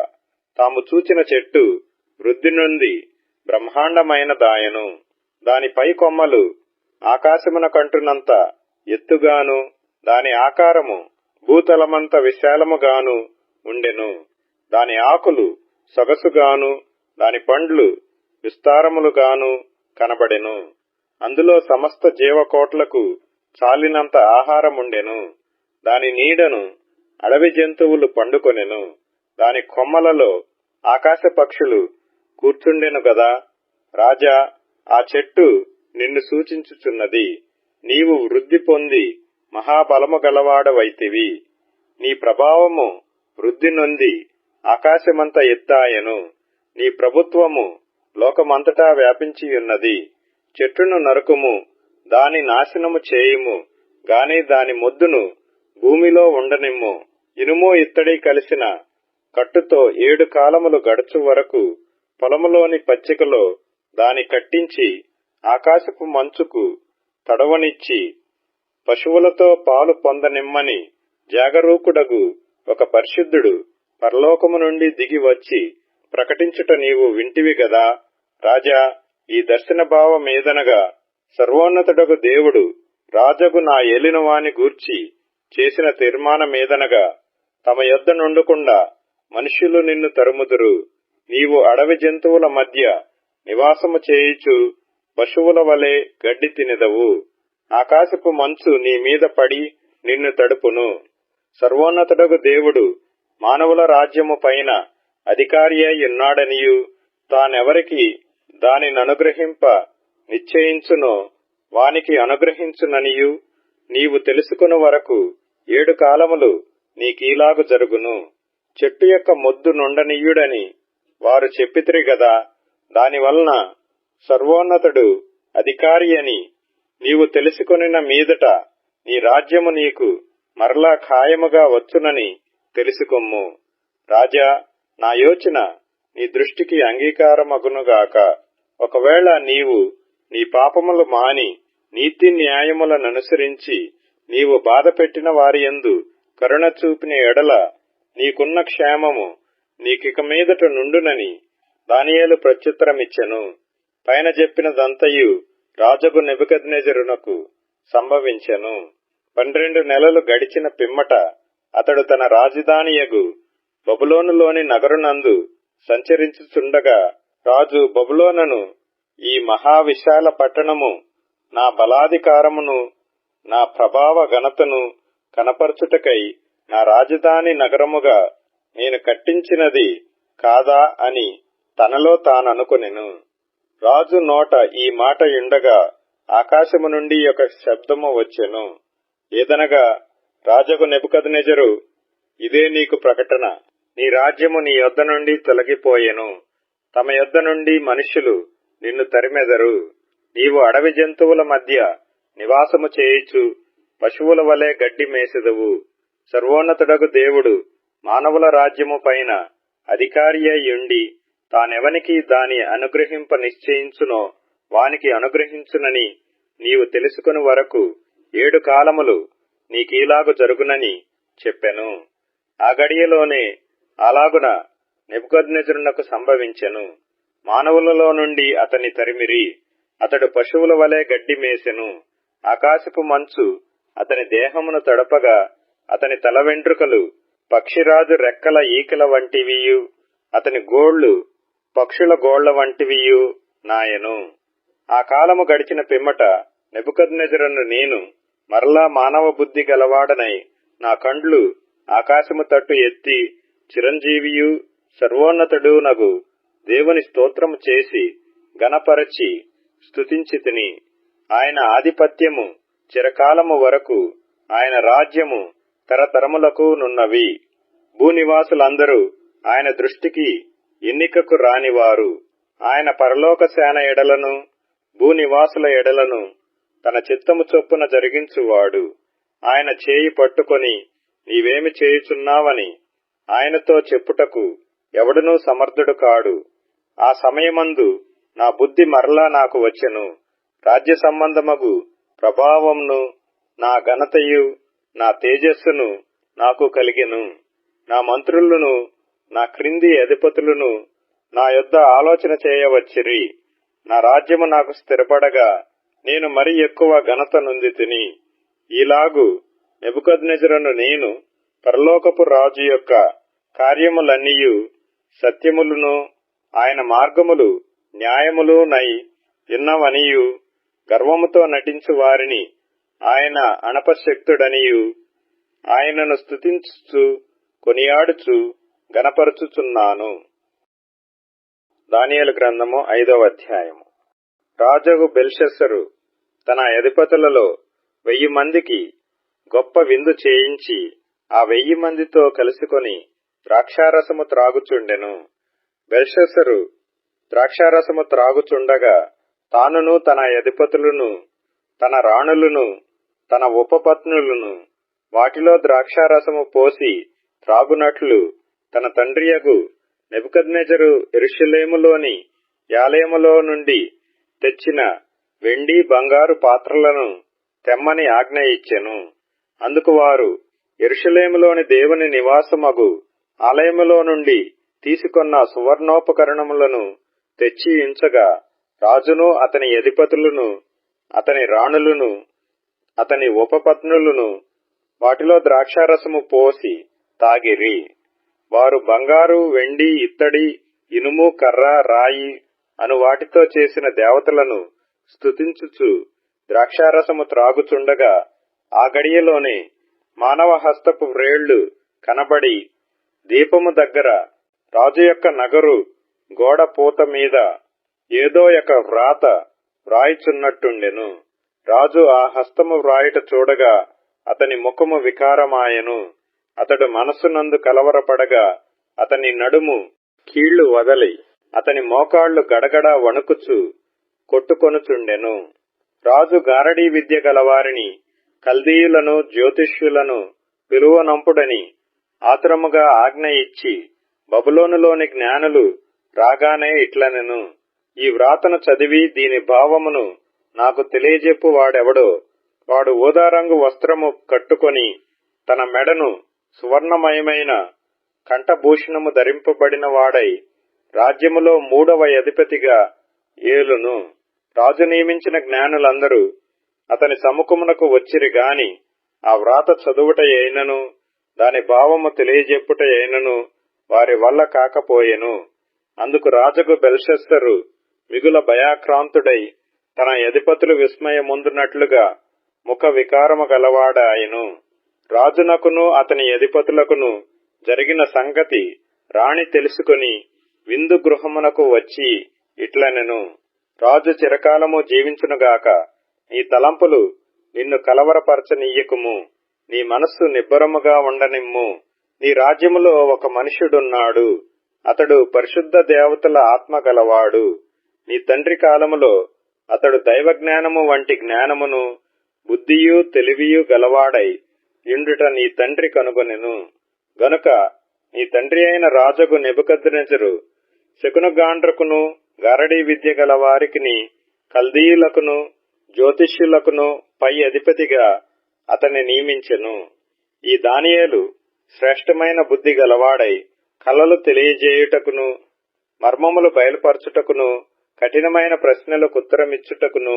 తాము చూచిన చెట్టు వృద్ధి నొంది బ్రహ్మాండమైన దాయను. దాని పై కొమ్మలు ఆకాశమున కంటునంత ఎత్తుగాను, దాని ఆకారము భూతలమంత విశాలముగాను ఉండెను. దాని ఆకులు సొగసుగాను, దాని పండ్లు విస్తారములుగాను కనబడెను. అందులో సమస్త జీవకోట్లకు చాలినంత ఆహారముండెను. దాని నీడను అడవి జంతువులు పండుకొనెను. దాని కొమ్మలలో ఆకాశ పక్షులు కూర్చుండెను గదా. రాజా, ఆ చెట్టు నిన్ను సూచించుచున్నది. నీవు వృద్ధి పొంది మహాబలము గలవాడవైతివి. నీ ప్రభావము వృద్ధి నొంది ఆకాశమంత ఎత్తాయెను. నీ ప్రభుత్వము లోకమంతటా వ్యాపించియున్నది. చెట్టును నరుకుము, దాని నాశనము చేయుము, గాని దాని మొద్దును భూమిలో ఉండనిమ్ము. ఇనుము ఇత్తడి కలిసిన కట్టుతో 7 కాలములు గడుచు వరకు పొలములోని పచ్చికలో దాని కట్టించి ఆకాశపు మంచుకు తడవనిచ్చి పశువులతో పాలు పొందనిమ్మని జాగరూకుడగు ఒక పరిశుద్ధుడు పరలోకము నుండి దిగి వచ్చి ప్రకటించుట నీవు వింటివి గదా. రాజా, ఈ దర్శన భావమేదనగా, సర్వోన్నతుడగు దేవుడు రాజగు నా ఏలినవాని గూర్చి చేసిన తీర్మానమేదనగా, తమ యొద్ద నుండకుండా మనుష్యులు నిన్ను తరుముదురు. నీవు అడవి జంతువుల మధ్య నివాసము చేయుచు పశువుల వలె గడ్డి తినెదవు. ఆకాశపు మంచు నీ మీద పడి నిన్ను తడుపును. సర్వోన్నతుడగు దేవుడు మానవుల రాజ్యము పైన అధికారి అయి ఉన్నాడనియు, తానెవరికి దానిననుగ్రహింప నిశ్చయించునో వానికి అనుగ్రహించుననియు నీవు తెలుసుకుని వరకు 7 కాలములు నీకీలాగు జరుగును. చెట్టు యొక్క మొద్దు నుండనీయుడని వారు చెప్పితిరి గదా. దానివలన సర్వోన్నతుడు అధికారి అని నీవు తెలుసుకొనిన మీదట నీ రాజ్యము నీకు మరలా ఖాయముగా వచ్చునని తెలుసుకొమ్ము. రాజా, నా యోచన నీ దృష్టికి అంగీకారమగునుగాక. ఒకవేళ నీవు నీ పాపములు మాని నీతి న్యాయములననుసరించి నీవు బాధ పెట్టిన వారియందు కరుణ చూపిన ఎడల నీకున్న క్షేమము నీకిక మీదట నుండునని దానియేలు ప్రత్యుత్తరమిచ్చెను. పైన చెప్పినదంతయు రాజగు నెబుకద్నెజరునకు సంభవించెను. 12 నెలలు గడిచిన పిమ్మట అతడు తన రాజధానియగు బబులోనులోని నగరునందు సంచరించుచుండగా, రాజు బబులోనును, ఈ మహావిశాల పట్టణము నా బలాధికారమును నా ప్రభావ ఘనతను కనపరచుటకై నా రాజధాని నగరముగా నేను కట్టించినది కాదా అని తనలో తాననుకొనెను. రాజు నోట ఈ మాట యుండగా ఆకాశము నుండి ఒక శబ్దము వచ్చెను. ఏదనగా, రాజగు నెబుకద్నెజరు, ఇదే నీకు ప్రకటన. నీ రాజ్యము నీ యొద్ద నుండి తొలగిపోయెను. తమ యొద్ద నుండి మనుష్యులు నిన్ను తరిమెదరు. నీవు అడవి జంతువుల మధ్య నివాసము చేయుచు పశువుల వలె గడ్డి మేసెదవు. సర్వోన్నతుడగు దేవుడు మానవుల రాజ్యము పైన అధికారి అయ్యుండి తానెవనికి దాని అనుగ్రహింప నిశ్చయించునో వానికి అనుగ్రహించునని నీవు తెలుసుకుని వరకు 7 కాలములు నీకీలాగు జరుగునని చెప్పెను. ఆ గడియలోనే అలాగున నెబుకద్నెజరునకు సంభవించెను. మానవులలో నుండి అతని తరిమిరి. అతడు పశువుల వలె గడ్డి మేసెను. ఆకాశపు మంచు అతని దేహమును తడపగా అతని తల వెంట్రుకలు పక్షిరాజు రెక్కల ఈకల వంటివియు అతని గోళ్లు పక్షుల గోళ్ల వంటివియు నాయను. ఆ కాలము గడిచిన పిమ్మట నెబుకద్నెజరును నేను మరలా మానవ బుద్ధి గలవాడనై నా కండ్లు ఆకాశము తట్టు ఎత్తి చిరంజీవియు సర్వోన్నతుడునగు దేవుని స్తోత్రము చేసి గణపరచి స్తుతించితిని. ఆయన ఆధిపత్యము చిరకాలము వరకు, ఆయన రాజ్యము తరతరములకు నున్నవి. భూనివాసులందరూ ఆయన దృష్టికి ఎన్నికకు రానివారు. ఆయన పరలోక సేన ఎడలను భూనివాసుల ఎడలను తన చిత్తము చొప్పున జరిగించువాడు. ఆయన చేయి పట్టుకొని నీవేమి చేయుచున్నావని ఆయనతో చెప్పుటకు ఎవడునూ సమర్థుడు కాడు. ఆ సమయమందు నా బుద్ధి మరలా నాకు వచ్చెను. రాజ్య సంబంధమగు ప్రభావమును నా ఘనతయు నా తేజస్సును నాకు కలిగెను. నా మంత్రులను నా క్రింది అధిపతులను నా యొద్ద ఆలోచన చేయవచ్చిరి. నా రాజ్యము నాకు స్థిరపడగా నేను మరి ఎక్కువ ఘనత నొందితిని. ఈలాగు నెబుకద్నెజరును నేను పరలోకపు రాజు యొక్క కార్యములన్నీయు సత్యములను ఆయన మార్గములు న్యాయములునై విన్నవనియు గర్వముతో నటించు వారిని ఆయన అనపశక్తుడనియు ఆయనను స్తుతించుచు కొనియాడుచు గణపరచుచున్నాను. దానియేలు గ్రంథము 5వ అధ్యాయము. రాజగు బెల్షస్సరు తన అధిపతులలో 1000 మందికి గొప్ప విందు చేయించి ఆ 1000 మందితో కలుసుకొని ద్రాక్షారసము త్రాగుచుండెను. బెల్షస్సరు ద్రాక్షారసము త్రాగుచుండగా తానును తన అధిపతులను తన రాణులను తన ఉపపత్నులను వాటిలో ద్రాక్షారసము పోసి త్రాగునట్లు తన తండ్రియగు నెబుకద్నెజరు యెరూషలేములోని యాలయములో నుండి తెచ్చిన వెండి బంగారు పాత్రలను తెమ్మని ఆజ్ఞ ఇచ్చెను. అందుకు వారు యెరూషలేములోని దేవుని నివాసమగు ఆలయములో నుండి తీసుకొన్న సువర్ణోపకరణములను తెచ్చి ఉంచగా రాజును అతని అధిపతులను అతని రాణులను అతని ఉపపత్నులను వాటిలో ద్రాక్షారసము పోసి తాగిరి. వారు బంగారు వెండి ఇత్తడి ఇనుము కర్ర రాయి అను వాటితో చేసిన దేవతలను స్తుతించుచు ద్రాక్షారసము త్రాగుచుండగా ఆ గడియలోనే మానవ హస్తపు వ్రేళ్లు కనబడి దీపము దగ్గర రాజు యొక్క నగరు గోడ పూత మీద ఏదో ఒక వ్రాత వ్రాయిచున్నట్టుండెను. రాజు ఆ హస్తము వ్రాయుట చూడగా అతని ముఖము వికారమాయెను. అతడు మనస్సునందు కలవరపడగా అతని నడుము కీళ్లు వదలి అతని మోకాళ్లు గడగడ వణుకుచు కొట్టుకొనుచుండెను. రాజు గారడీ విద్య గలవారిని కల్దీయులను జ్యోతిష్యులను పిలువనంపుడని ఆతురముగా ఆజ్ఞ ఇచ్చి బబులోనులోని జ్ఞానులు రాగానే ఇట్లనెను, ఈ వ్రాతను చదివి దీని భావమును నాకు తెలియజెప్పు వాడెవడో వాడు ఊదారంగు వస్త్రము కట్టుకొని తన మెడను సువర్ణమయమైన కంఠభూషణము ధరింపబడిన వాడై రాజ్యములో 3వ అధిపతిగా ఏలును. రాజు నియమించిన జ్ఞానులందరూ అతని సముఖమునకు వచ్చిరి గాని ఆ వ్రాత చదువుట అయినను దాని భావము తెలియజెప్పుట అయినను వారి వల్ల కాకపోయెను. అందుకు రాజుకు బెల్షస్సరు మిగుల భయాక్రాంతుడై తన అధిపతులు విస్మయముందునట్లుగా ముఖ వికారము గలవాడాయెను. రాజునకును అతని అధిపతులకును జరిగిన సంగతి రాణి తెలుసుకుని విందు గృహమునకు వచ్చి ఇట్లనెను, రాజు చిరకాలము జీవించునుగాక. నీ తలంపులు నిన్ను కలవరపరచనీయకుము, నీ మనస్సు నిబ్బరముగా ఉండనిమ్ము. నీ రాజ్యములో ఒక మనుష్యుడున్నాడు, అతడు పరిశుద్ధ దేవతల ఆత్మ గలవాడు. నీ తండ్రి కాలములో అతడు దైవజ్ఞానము వంటి జ్ఞానమును బుద్ధియు తెలివియు గలవాడై ఇండుట నీ తండ్రి కనుగొనెను. గనుక నీ తండ్రి అయిన రాజగు నెబుకద్నెజరు శకునగాండ్రకును గారడీ విద్య గలవారికిని కల్దీయులకును జ్యోతిష్యులకును పై అధిపతిగా అతన్ని నియమించెను. ఈ దానియేలు శ్రేష్టమైన బుద్ధి గలవాడై కలలు తెలియజేయుటకును మర్మములు బయలుపరచుటకును కఠినమైన ప్రశ్నలకు ఉత్తరమిచ్చుటకును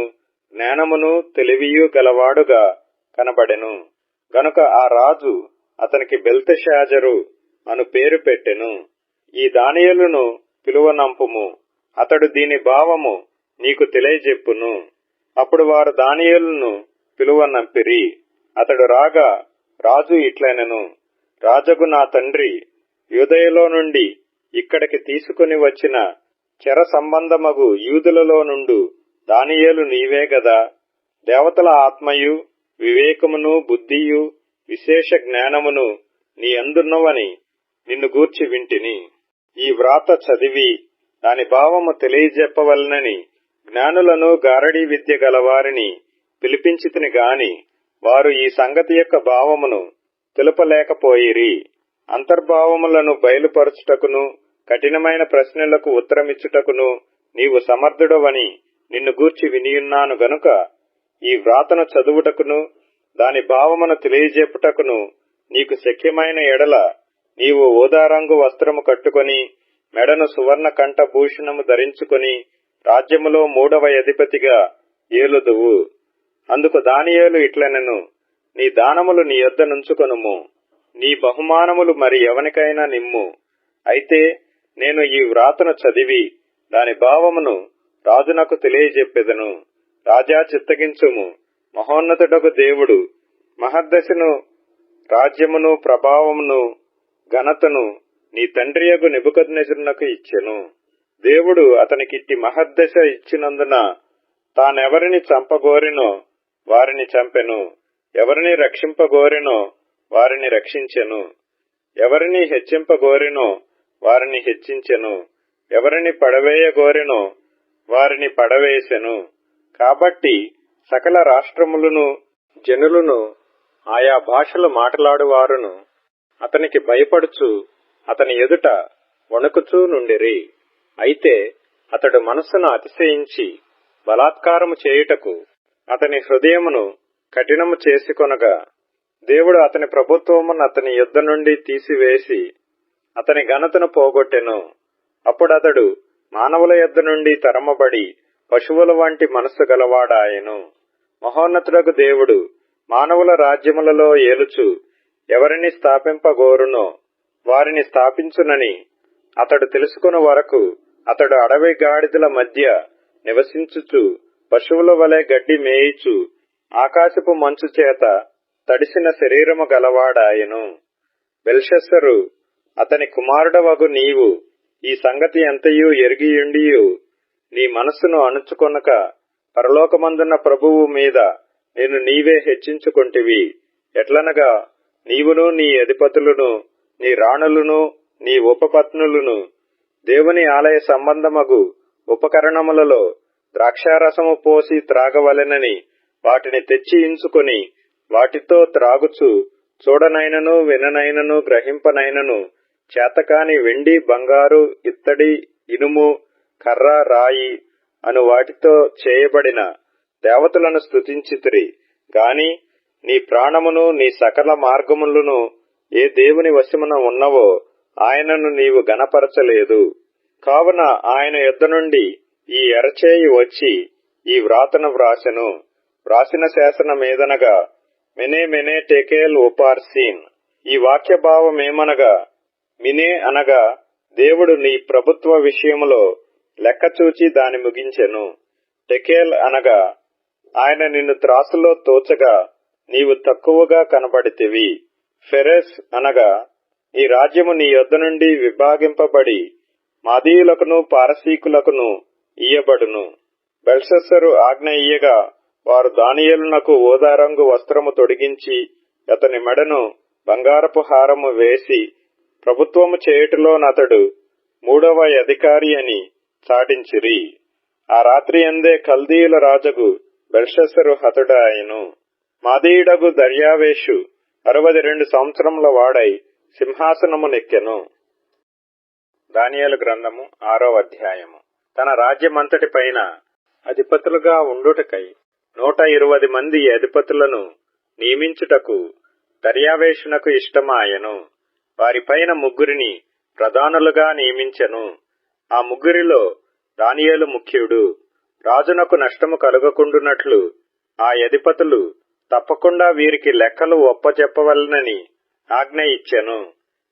జ్ఞానమును తెలివియు గలవాడుగా కనబడెను. గనుక ఆ రాజు అతనికి బెల్తెషాజరు అను పేరు పెట్టెను. ఈ దానియేలును పిలువనంపుము, అతడు దీని భావము నీకు తెలియజెప్పును. అప్పుడు వారు దానియేలును పిలువనంపిరి. అతడు రాగా రాజు ఇట్లనెను, రాజగు నా తండ్రి, యూదయలో నుండి ఇక్కడికి తీసుకుని వచ్చిన చెర సంబంధమగు యూదులలో నుండు దానియేలు నీవే గదా? దేవతల ఆత్మయు వివేకమును బుద్ధియు విశేష జ్ఞానమును నీ అందున్నవని నిన్ను గూర్చి వింటిని. ఈ వ్రాత చదివి దాని భావము తెలియజెప్పవలనని జ్ఞానులను గారడీ విద్య గలవారిని పిలిపించితిని గాని వారు ఈ సంగతి యొక్క భావమును తెలుపలేకపోయిరి. అంతర్భావములను బయలుపరచుటకును కఠినమైన ప్రశ్నలకు ఉత్తరమిచ్చుటకును నీవు సమర్థుడవని నిన్ను గూర్చి వినియున్నాను గనుక ఈ వ్రాతను చదువుటకును దాని భావమును తెలియజెప్పుటకును నీకు శక్యమైన ఎడల నీవు ఊదారంగు వస్త్రము కట్టుకొని మెడను సువర్ణ కంఠభూషణము ధరించుకొని రాజ్యములో 3వ అధిపతిగా ఏలుదువు. అందుకు దానియేలు ఇట్లనెను, నీ దానములు నీ యొద్ద నుంచుకొనుము, నీ బహుమానములు మరి ఎవనికైనా నిమ్ము. అయితే నేను ఈ వ్రాతను చదివి దాని భావమును రాజునకు తెలియజెప్పెదను. రాజా చిత్తగించుము, మహోన్నతుడకు దేవుడు మహద్దశను రాజ్యమును ప్రభావమును ఘనతను నీ తండ్రియగు నెబుకద్నెజరునకు ఇచ్చెను. దేవుడు అతనికిట్టి మహద్దశ ఇచ్చినందున తానెవరిని చంపగోరినో వారిని చంపెను, ఎవరిని రక్షింపగోరినో వారిని రక్షించెను, ఎవరిని హెచ్చింపగోరినో వారిని హెచ్చించెను, ఎవరిని పడవేయగోరినో వారిని పడవేసెను. కాబట్టి సకల రాష్ట్రములను జనులను ఆయా భాషలు మాట్లాడువారును అతనికి భయపడుచు అతని ఎదుట వణుకుచూ నుండిరి. అయితే అతడు మనస్సును అతిశయించి బలాత్కారము చేయుటకు అతని హృదయమును కఠినము చేసుకొనగా దేవుడు అతని ప్రభుత్వమును అతని యుద్ధ నుండి తీసివేసి అతని ఘనతను పోగొట్టెను. అప్పుడతడు మానవుల యుద్ధ నుండి తరమబడి పశువుల వంటి మనస్సు గలవాడాయెను. మహోన్నతుడకు దేవుడు మానవుల రాజ్యములలో ఏలుచు ఎవరిని స్థాపింపగోరునో వారిని స్థాపించునని అతడు తెలుసుకున్న వరకు అతడు అడవి గాడిదల మధ్య నివసించుచు పశువుల వలె గడ్డి మేయిచు ఆకాశపు మంచు చేత తడిసిన శరీరము గలవాడాయెను. బెల్షస్సరు అతని కుమారుడవగు నీవు ఈ సంగతి ఎంతయూ ఎరిగియుండియు నీ మనస్సును అణుచుకొనక పరలోకమందున్న ప్రభువు మీద నేను నీవే హెచ్చించుకొంటివి. ఎట్లనగా నీవును నీ అధిపతులను నీ రాణులను నీ ఉపపత్నులను దేవుని ఆలయ సంబంధమగు ఉపకరణములలో ద్రాక్షారసము పోసి త్రాగవలెనని వాటిని తెచ్చి ఇంచుకొని వాటితో త్రాగుచు చూడనైనను విననైనను గ్రహింపనైనను చేతకాని వెండి బంగారు ఇత్తడి ఇనుము కర్ర రాయి అను వాటితో చేయబడిన దేవతలను స్తుతించితిరి గాని నీ ప్రాణమును నీ సకల మార్గములను ఏ దేవుని వశమున ఉన్నవో ఆయనను నీవు గణపరచలేదు. కావున ఆయన యుద్ధ నుండి ఈ ఎరచేయి వచ్చి ఈ వ్రాతను వ్రాసెను. వ్రాసిన శాసనమేదనగా మెనే మెనే టెకేల్ ఉపార్సీన్. ఈ వాక్య భావమేమనగా మినే అనగా దేవుడు నీ ప్రభుత్వ విషయములో లెక్కచూచి దాని ముగించెను. టెకేల్ అనగా ఆయన నిన్ను త్రాసులో తోచగా నీవు తక్కువగా కనబడితివి. ఫెరెస్ అనగా ఈ రాజ్యము నీ యొద్ద నుండి విభాగింపబడి మాదీయులకును పారసీకులకును ఇయ్యబడును. బెల్షస్సరు ఆజ్ఞ ఇయ్యగా వారు దానియేలునకు ఊదారంగు వస్త్రము తొడిగించి అతని మెడను బంగారపు హారము వేసి ప్రభుత్వము చేయుటలోనతడు 3వ అధికారి అని చాటించిరి. ఆ రాత్రి అందే కల్దీయుల రాజగు బెల్షస్సరు హతుడాయెను. మాదీయుడగు దర్యావేషు 62 సంవత్సరముల వాడై సింహాసనము నెక్కెను. దానియేలు గ్రంథము 6వ అధ్యాయము. తన రాజ్యమంతటి పైన అధిపతులుగా ఉండుటకై 120 మంది అధిపతులను నియమించుటకు దర్యావేషునకు ఇష్టమాయెను. వారిపైన 3 ప్రధానులుగా నియమించెను. ఆ 3 దానియేలు ముఖ్యుడు. రాజునకు నష్టము కలుగకుండునట్లు ఆ అధిపతులు తప్పకుండా వీరికి లెక్కలు ఒప్పచెప్పవలనని ఆజ్ఞ ఇచ్చెను.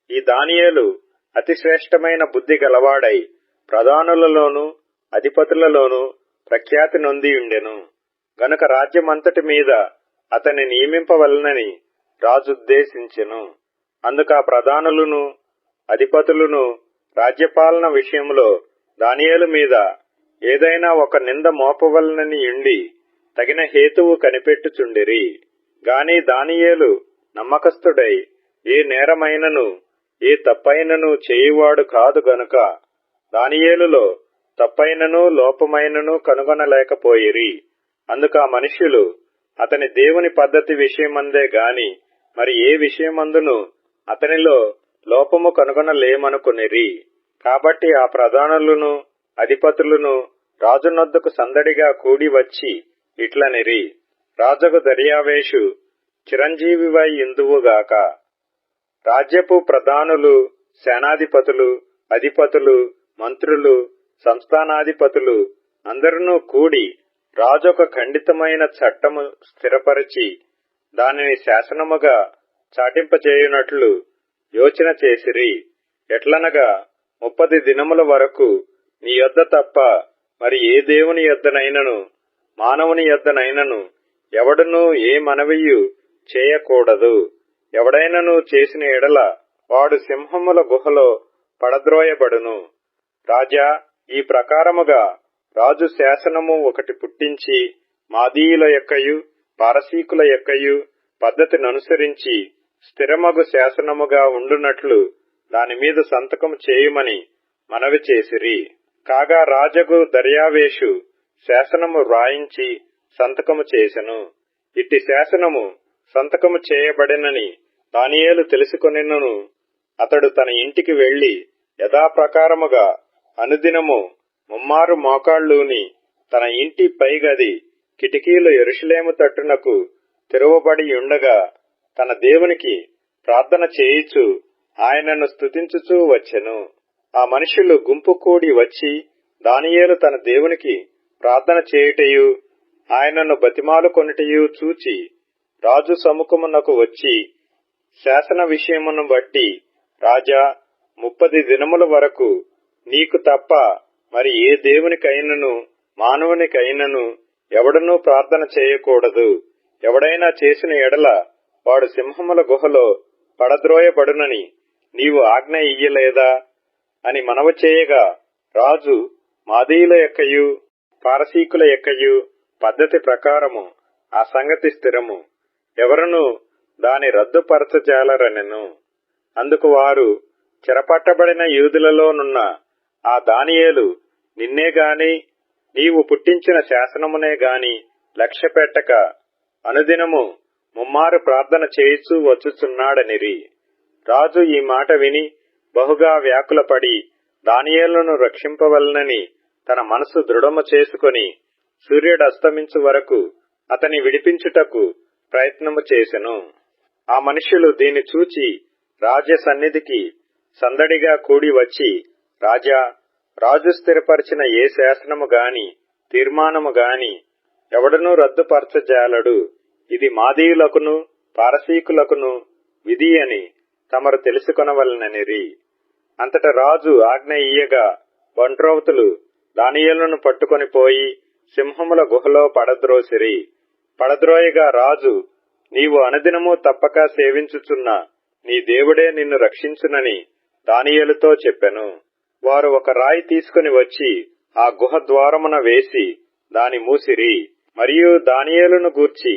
ఈ దానియేలు అతి శ్రేష్టమైన బుద్ధి గలవాడై ప్రధానులలోనూ అధిపతులలోనూ ప్రఖ్యాతి నొందియుండెను. గనుక రాజ్యమంతటి మీద అతన్ని నియమింపవలనని రాజుద్దేశించెను. అందుకు ఆ ప్రధానులను అధిపతులను రాజ్యపాలన విషయంలో దానియేలు మీద ఏదైనా ఒక నింద మోపవలనని యుండి తగిన హేతువు కనిపెట్టుచుండిరి. గాని దానియేలు నమ్మకస్తుడై ఏ నేరమైనను ఏ తప్పైనను చేయువాడు కాదు గనుక దానియేలులో తప్పైనను లోపమైనను కనుగొనలేకపోయిరి. అందుకు ఆ మనుష్యులు అతని దేవుని పద్ధతి విషయమందే గాని మరి ఏ విషయమందును అతనిలో లోపము కనుగొనలేమనుకొనిరి. కాబట్టి ఆ ప్రధానులను అధిపతులను రాజునొద్దకు సందడిగా కూడి వచ్చి ఇట్లనిరి, రాజగు దర్యావేషు చిరంజీవివై ఇందువుగాక. రాజ్యపు ప్రధానులు, సేనాధిపతులు, అధిపతులు, మంత్రులు, సంస్థానాధిపతులు అందరునూ కూడి రాజొక ఖండితమైన చట్టము స్థిరపరిచి దానిని శాసనముగా చాటింపచేయునట్లు యోచన చేసిరి. ఎట్లనగా 30 దినముల వరకు నీ యొద్ద తప్ప మరి ఏ దేవుని యొద్దనైనను మానవుని యొద్దనైనను ఎవడునూ ఏ మనవియు చేయకూడదు. ఎవడైనను చేసిన ఎడల వాడు సింహముల గుహలో పడద్రోయబడును. రాజా, ఈ ప్రకారముగా రాజు శాసనము ఒకటి పుట్టించి మాదీయుల యొక్కయు పారసీకుల యొక్కయు పద్ధతిననుసరించి స్థిరమగు శాసనముగా ఉండునట్లు దాని మీద సంతకము చేయుమని మనవి చేసిరి. కాగా రాజగు దర్యావేషు శాసనము వ్రాయించి సంతకము చేసెను. ఇట్టి శాసనము సంతకము చేయబడినని దానియేలు తెలుసుకొనినను అతడు తన ఇంటికి వెళ్లి యథాప్రకారముగా అనుదినము ముమ్మారు మోకాళ్ళూని తన ఇంటి పైగది కిటికీలు యెరూషలేము తట్టునకు తెరవబడి ఉండగా తన దేవునికి ప్రార్థన చేయుచు ఆయనను స్తుతించుచూ వచ్చెను. ఆ మనుషులు గుంపు కూడి వచ్చి దానియేలు తన దేవునికి ప్రార్థన చేయుటయు ఆయనను బతిమాలుకొనుటయు చూచి రాజు సముఖమునకు వచ్చి శాసన విషయమును బట్టి, రాజా, 30 దినముల వరకు నీకు తప్ప మరి ఏ దేవునికైనను మానవునికైనను ఎవడనూ ప్రార్థన చేయకూడదు. ఎవడైనా చేసిన ఎడల వాడు సింహముల గుహలో పడద్రోయబడునని నీవు ఆజ్ఞ ఇయ్యలేదా అని మనవి చేయగా, రాజు మాదీయుల యొక్కయు పారసీకుల యొక్కయు పద్ధతి ప్రకారము ఆ సంగతి స్థిరము, ఎవరునూ దాని రద్దుపరచజాలరనెను. అందుకు వారు, చెరపట్టబడిన యూదులలోనున్న ఆ దానియేలు నిన్నే గాని నీవు పుట్టించిన శాసనమునే గాని లక్ష్య పెట్టక అనుదినము ముమ్మారు ప్రార్థన చేయిచూ వచ్చుచున్నాడనిరి. రాజు ఈ మాట విని బహుగా వ్యాకులపడి దానియేలును రక్షింపవలనని తన మనసు దృఢము చేసుకొని సూర్యుడస్తమించు వరకు అతని విడిపించుటకు ప్రయత్నము చేసెను. ఆ మనుష్యులు దీన్ని చూచి రాజ్య సన్నిధికి సందడిగా కూడి వచ్చి, రాజా, రాజు స్థిరపరిచిన ఏ శాసనము గాని తీర్మానము గాని ఎవడనూ రద్దుపరచజాలడు. ఇది మాదీయులకును పారసీకులకును విధి అని తమరు తెలుసుకొనవలననిరి. అంతట రాజు ఆజ్ఞ ఇయ్యగా బంట్రోవతులు దానియేలును పట్టుకొని పోయి సింహముల గుహలో పడద్రోసిరి. పడద్రోయగా రాజు, నీవు అనుదినము తప్పక సేవించుచున్న నీ దేవుడే నిన్ను రక్షించునని దానియేలుతో చెప్పెను. వారు ఒక రాయి తీసుకుని వచ్చి ఆ గుహ ద్వారమున వేసి దాని మూసిరి. మరియు దానియేలును గూర్చి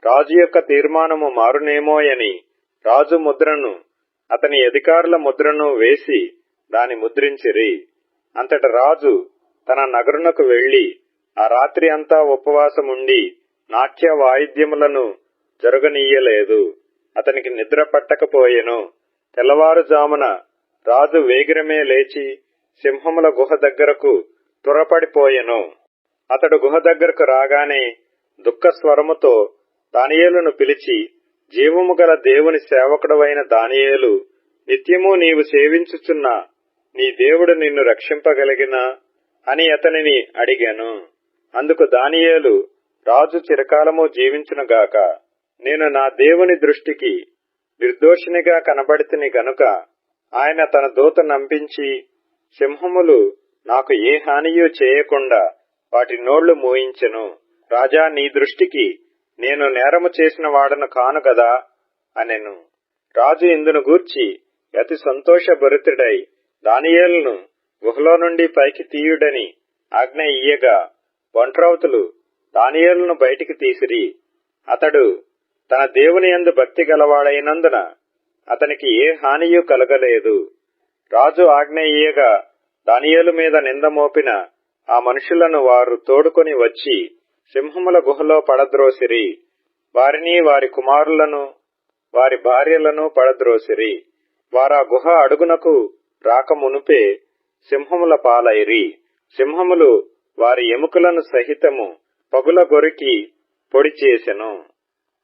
రాజు యొక్క తీర్మానము మారునేమోయని రాజు ముద్రను అతని అధికారుల ముద్రను వేసి దాని ముద్రించిరి. అంతట రాజు తన నగరునకు వెళ్లి ఆ రాత్రి అంతా ఉపవాసముండి నాట్య వాయిద్యములను జరగనీయలేదు. అతనికి నిద్ర పట్టకపోయెను. తెల్లవారుజామున రాజు వేగిరమే లేచి సింహముల గుహ దగ్గరకు త్వరపడిపోయెను. అతడు గుహ దగ్గరకు రాగానే దుఃఖ స్వరముతో దానియేలును పిలిచి, జీవము గల దేవుని సేవకుడవైన దానియేలు, నిత్యము నీవు సేవించుచున్న నీ దేవుడు నిన్ను రక్షింపగలిగినా అని అతనిని అడిగాను. అందుకు దానియేలు, రాజు చిరకాలము జీవించునుగాక. నేను నా దేవుని దృష్టికి నిర్దోషినిగా కనబడితిని గనుక ఆయన తన దూత నంపించి, సింహములు నాకు ఏ హానియూ చేయకుండా వాటి నోళ్లు మూయించెను. రాజా, నీ దృష్టికి నేను నేరము చేసిన వాడను కాను గదా అనెను. రాజు ఇందును గూర్చి అతి సంతోషభరితుడై దానియేలును గుహలో నుండి పైకి తీయుడని ఆజ్ఞ ఇయ్యగా ఒంట్రౌతులు దానియేలును బయటికి తీసిరి. అతడు తన దేవుని యందు భక్తి గలవాడైనందున అతనికి ఏ హానియూ కలగలేదు. రాజు ఆజ్ఞ ఇయ్యగా దానియేలు మీద నింద మోపిన ఆ మనుషులను వారు తోడుకొని వచ్చి సింహముల గుహలో పడద్రోసిరి. వారిని, వారి కుమారులను, వారి భార్యలను పడద్రోసిరి. వారా గుహ అడుగునకు రాకమునుపే సింహముల పాలైరి. సింహములు వారి ఎముకలను సహితము పగుల గొరికి పొడి చేసెను.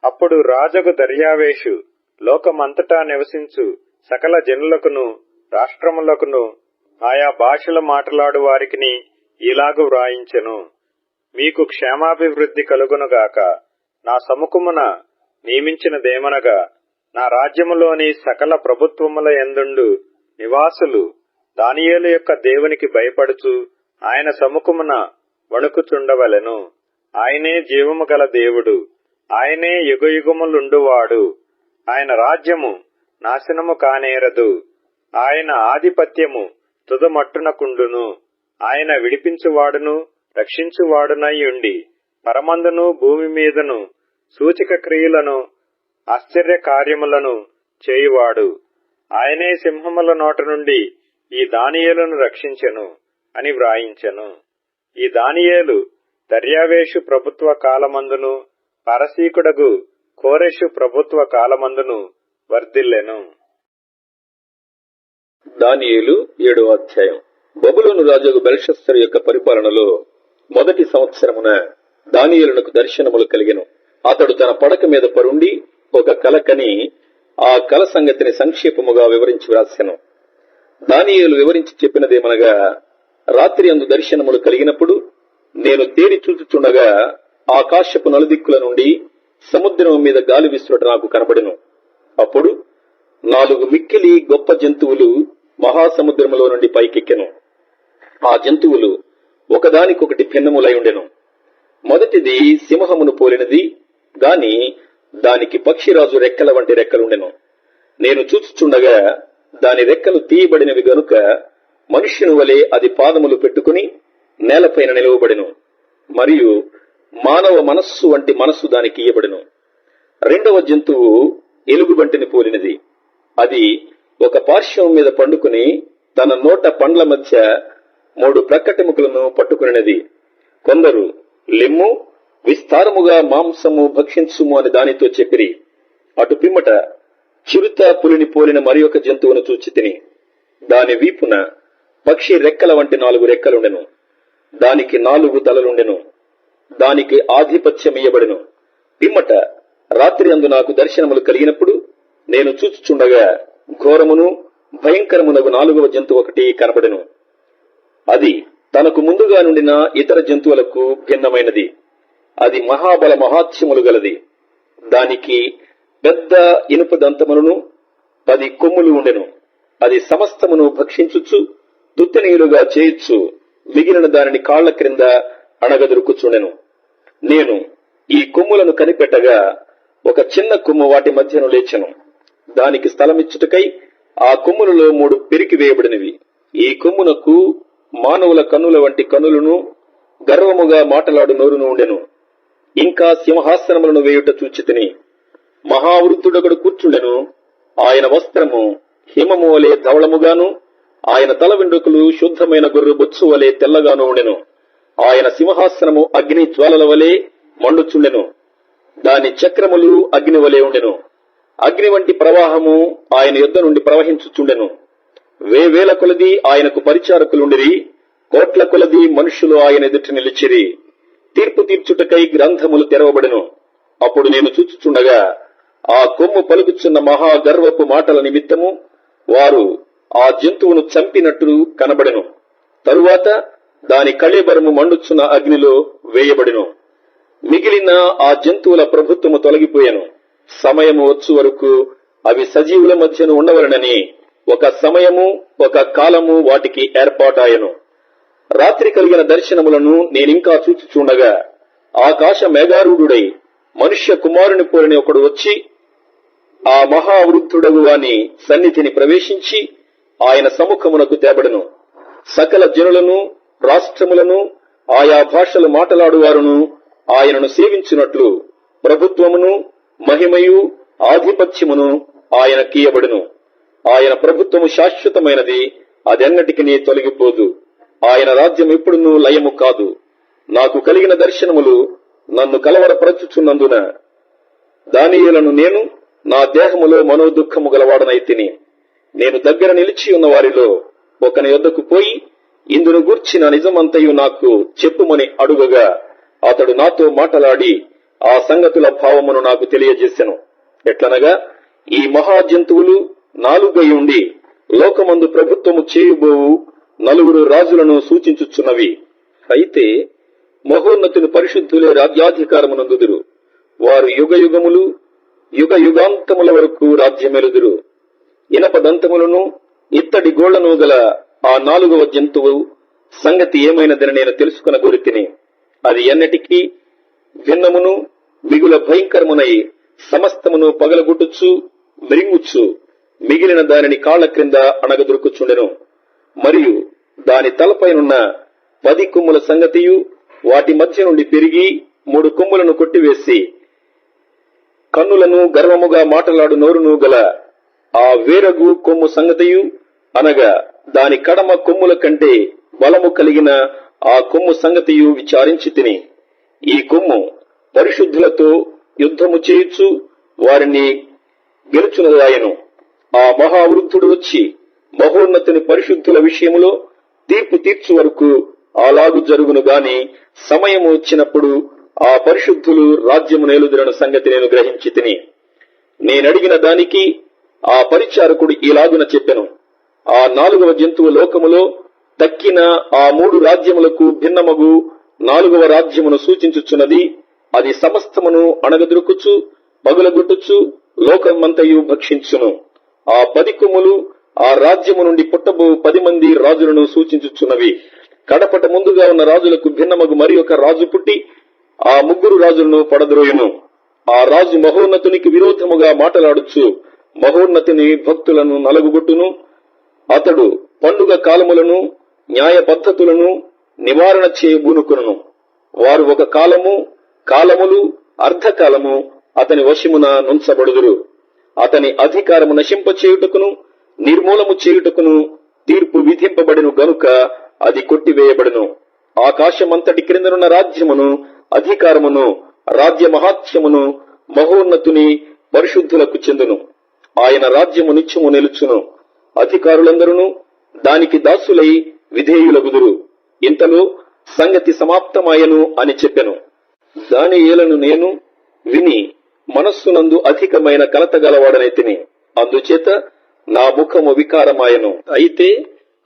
అప్పుడు రాజగు దర్యావేషు లోకమంతటా నివసించు సకల జనులకును, రాష్ట్రములకును, ఆయా భాషలు మాట్లాడు వారికిని ఇలాగు వ్రాయించెను. మీకు క్షేమాభివృద్ధి కలుగునుగాక. నా సముఖమున నియమించినదేమనగా, నా రాజ్యములోని సకల ప్రభుత్వముల యందుండు నివాసులు దానియేలు యొక్క దేవునికి భయపడుచు ఆయన సముఖమున వణుకుచుండవలెను. ఆయనే జీవము గల దేవుడు, ఆయనే యుగయుగములుండువాడు. ఆయన రాజ్యము నాశనము కానేరదు. ఆయన ఆధిపత్యము తుదమట్టునకుండును. ఆయన విడిపించువాడును, రక్షించువాడునై ఉండి పరమందును భూమి మీదను సూచక క్రియలను, ఆశ్చర్య కార్యములను చేయువాడు. ఆయనే సింహముల నోట నుండి ఈ దానియేలును రక్షించెను అని వ్రాయించెను. ఈ దానియేలు దర్యావేషు ప్రభుత్వ కాలమందును, పారసీకుడగు కోరెషు ప్రభుత్వ కాలమందును వర్ధిల్లెను. దానియేలు 7వ అధ్యాయం. బబులోను రాజు బెల్షస్సరు యొక్క పరిపాలనలో మొదటి సంవత్సరమున దానియేలునకు దర్శనములు కలిగెను. అతడు తన పడక మీద పరుండి ఒక కల కని ఆ కల సంగతిని సంక్షేపముగా వివరించి వ్రాసెను. దానియేలు వివరించి చెప్పినదేమనగా, రాత్రి అందు దర్శనములు కలిగినప్పుడు నేను తేరి చూచుచుండగా ఆకాశపు నలుదిక్కుల నుండి సముద్రం మీద గాలి విసురుట నాకు కనబడెను. అప్పుడు 4 మిక్కిలి గొప్ప జంతువులు మహాసముద్రములో నుండి పైకెక్కెను. ఆ జంతువులు ఒకదానికొకటి భిన్నములై ఉండెను. మొదటిది సింహమును పోలినది గాని దానికి పక్షిరాజు రెక్కల వంటి రెక్కలుండెను. నేను చూచుచుండగా దాని రెక్కలు తీయబడినవి గనుక మనుష్యుని వలె అది పాదములు పెట్టుకుని నేలపైన నిలువబడెను. మరియు మానవ మనస్సు వంటి మనస్సు దానికి ఇయ్యబడెను. రెండవ జంతువు ఎలుగుబంటిని పోలినది. అది ఒక పార్శ్వం మీద పండుకుని తన నోట పండ్ల మధ్య 3 ప్రక్కటెముకలను పట్టుకునినది. కొందరు లెమ్ము, విస్తారముగా మాంసము భక్షించుము అని దానితో చెప్పిరి. అటు పిమ్మట చిరుత పులిని పోలిన మరి ఒక జంతువును చూచి తిని. దాని వీపున పక్షి రెక్కల వంటి 4 రెక్కలుండెను. దానికి 4 తలలుండెను. దానికి ఆధిపత్యమియ్యబడెను. పిమ్మట రాత్రి అందు నాకు దర్శనములు కలిగినప్పుడు నేను చూచుచుండగా ఘోరమును భయంకరమునగు 4వ జంతువు ఒకటి కనబడెను. అది తనకు ముందుగా నుండిన ఇతర జంతువులకు భిన్నమైనది. అది మహాబల మహాత్మ్యములు గలది. దానికి పెద్ద ఇనుప దంతములను 10 కొమ్ములు ఉండెను. అది సమస్తమును భక్షించుచు తుత్తనీయులుగా చేయుచు మిగిలిన దానిని కాళ్ల క్రింద అణగదొరుకుచుండెను. నేను ఈ కొమ్ములను కనిపెట్టగా ఒక చిన్న కొమ్ము వాటి మధ్యను లేచెను. దానికి స్థలమిచ్చుటకై ఆ కొమ్ములలో 3 పెరికి వేయబడినవి. ఈ కొమ్మునకు మానవుల కన్నుల వంటి కన్నులను, గర్వముగా మాటలాడు నోరును ఉండెను. ఇంకా సింహాసనములను వేయుట చూచితిని. మహావృద్ధుడొకడు కూర్చుండెను. ఆయన వస్త్రము హిమము వలె ధవళముగాను, ఆయన తల వెండ్రుకలు శుద్ధమైన గొర్రె బొచ్చు వలె తెల్లగాను ఉండెను. ఆయన సింహాసనము అగ్ని జ్వాలల వలె మండుచుండెను. దాని చక్రములు అగ్ని వలె ఉండెను. అగ్ని వంటి ప్రవాహము ఆయన యొద్ద నుండి ప్రవహించుచుండెను. వేవేల కొలది ఆయనకు పరిచారకులుండిరి. కోట్ల కొలది మనుషులు ఆయన ఎదుట నిలిచిరి. తీర్పు తీర్చుటకై గ్రంథములు తెరవబడెను. అప్పుడు నేను చూచుచుండగా ఆ కొమ్ము పలుకుచున్న మహాగర్వపు మాటల నిమిత్తము వారు ఆ జంతువును చంపినట్లు కనబడెను. తరువాత దాని కళేబరము మండుచున్న అగ్నిలో వేయబడెను. మిగిలిన ఆ జంతువుల ప్రభుత్వము తొలగిపోయెను. సమయము వచ్చు వరకు అవి సజీవుల మధ్యను ఉండవలనని ఒక సమయము ఒక కాలము వాటికి ఏర్పాటాయను. రాత్రి కలిగిన దర్శనములను నేనింకా చూచుచుండగా ఆకాశ మేఘారూఢుడై మనుష్య కుమారుని పోలిన ఒకడు వచ్చి ఆ మహావృద్ధుడగు వాని సన్నిధిని ప్రవేశించి ఆయన సముఖమునకు తేబడను. సకల జనులను, రాష్ట్రములను, ఆయా భాషలు మాట్లాడువారును ఆయనను సేవించున్నట్లు ప్రభుత్వమును, మహిమయు, ఆధిపత్యమును ఆయన కీయబడును. ఆయన ప్రభుత్వము శాశ్వతమైనది, అదెన్నటికి తొలగిపోదు. ఆయన రాజ్యం ఎప్పుడునూ లయము కాదు. నాకు కలిగిన దర్శనములు నన్ను కలవరపరచుచున్నందున దానియేలును నేను నా దేహములో మనోదుఃఖము గలవాడనైతిని. నేను దగ్గర నిలిచి ఉన్న వారిలో ఒకని యొద్దకు పోయి ఇందును గూర్చిన నిజమంతయు నాకు చెప్పుమని అడుగగా అతడు నాతో మాటలాడి ఆ సంగతుల భావమును నాకు తెలియజేసెను. ఎట్లనగా, ఈ మహాజంతువులు 4 ఉండి లోకమందు ప్రభుత్వము చేయబోవు 4 రాజులను సూచించుచున్నవి. అయితే మహోన్నతుని పరిశుద్ధులే రాజ్యాధికారమునందుదురు. వారు యుగయుగములు, యుగ యుగాంతముల వరకు రాజ్యమెలుదురు. ఇనప దంతములను, ఇత్తడి గోళ్లను గల ఆ 4వ జంతువు సంగతి ఏమైనదని నేను తెలుసుకొనగోరితిని. అది ఎన్నటికీ భిన్నమును మిగుల భయంకరమునై సమస్తమును పగలగొట్టుచు మ్రింగుచు మిగిలిన దానిని కాళ్ల క్రింద అణగదొరుకుచుండెను. మరియు దాని తలపైనున్న 10 కొమ్ముల సంగతియు వాటి మధ్య నుండి పెరిగి 3 కొమ్ములను కొట్టివేసి కన్నులను గర్వముగా మాటలాడు నోరును గల ఆ వేరగు కొమ్ము సంగతియు, అనగా దాని కడమ కొమ్ముల కంటే బలము కలిగిన ఆ కొమ్ము సంగతియు విచారించి తిని, ఈ కొమ్ము పరిశుద్ధులతో యుద్ధము చేయుచు వారిని గెలుచునదాయను. ఆ మహావృద్ధుడు వచ్చి మహోన్నతుని పరిశుద్ధుల విషయములో తీర్పు తీర్చు వరకు అలాగు జరుగును గాని సమయము వచ్చినప్పుడు ఆ పరిశుద్ధులు రాజ్యము నేలుదురన్న సంగతి నేను గ్రహించి తిని. నేనడిగిన దానికి ఆ పరిచారకుడు ఇలాగున చెప్పెను, ఆ 4వ జంతువు లోకములో తక్కిన ఆ 3 రాజ్యములకు భిన్నమగు 4వ రాజ్యమును సూచించుచున్నది. అది సమస్తమును అణగదొరుకుచు పగులగొట్టుచు లోకమంతయు భక్షించును. ఆ 10 కొమ్ములు ఆ రాజ్యము నుండి పుట్టబో 10 మంది రాజులను సూచించుచున్నవి. కడపట ముందుగా ఉన్న రాజులకు భిన్నమగు మరి ఒక రాజు పుట్టి ఆ 3 రాజులను పడద్రోయును. ఆ రాజు మహోన్నతునికి విరోధముగా మాటలాడుచు మహోన్నతుని భక్తులను నలగుగొట్టును. అతడు పండుగ కాలములను, న్యాయ పద్ధతులను నివారణ చేయబూనుకును. వారు ఒక కాలములు, అర్ధకాలము అతని వశమున నుంచబడుదురు. అతని అధికారము నశింపచేయుటకును నిర్మూలము చేయుటకును తీర్పు విధింపబడిను గనుక అది కొట్టివేయబడును. ఆకాశమంతటి క్రిందనున్న రాజ్యమును, అధికారమును, రాజ్య మహాత్యమును మహోన్నతుని పరిశుద్ధులకు చెందును. ఆయన రాజ్యము నిత్యము నిలుచును. అధికారులందరూ దానికి దాసులై విధేయులగుదురు. ఇంతలో సంగతి సమాప్తమాయను అని చెప్పెను. దానియేలును నేను విని మనస్సునందు అధికమైన కలత గలవాడనైతిని. అందుచేత నా ముఖము వికారమాయను. అయితే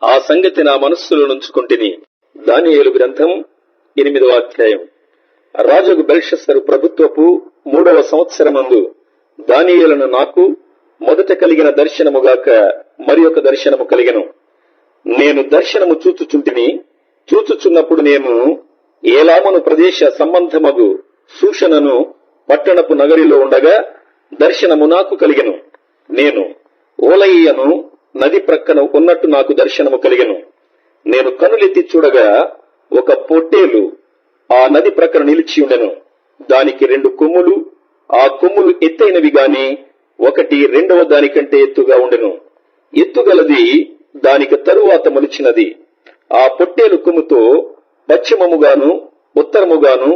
ఆ సంగతి నా మనస్సులో నుంచుకుంటుని. దానియేలు గ్రంథం 8వ అధ్యాయం. రాజగు బెల్షస్సరు ప్రభుత్వపు 3వ సంవత్సరమందు దానియేలును నాకు మొదట కలిగిన దర్శనముగాక మరి ఒక దర్శనము కలిగెను. నేను దర్శనము చూచుచుంటిని. చూచుచున్నప్పుడు నేను ఏలామును ప్రదేశ సంబంధమగు సూషనను పట్టణపు నగరిలో ఉండగా దర్శనము నాకు కలిగెను. నేను ఓలయ్యను నది ప్రక్కన ఉన్నట్టు నాకు దర్శనము కలిగెను. నేను కనులెత్తి చూడగా ఒక పొట్టేలు ఆ నది ప్రక్కన నిలిచి ఉండెను. దానికి 2 కొమ్ములు. ఆ కొమ్ములు ఎత్తైనవి గాని ఒకటి 2వ దానికంటే ఎత్తుగా ఉండెను. ఎత్తుగలది దానికి తరువాత మొలిచినది. ఆ పొట్టేలు కొమ్ముతో పశ్చిమముగాను, ఉత్తరముగాను,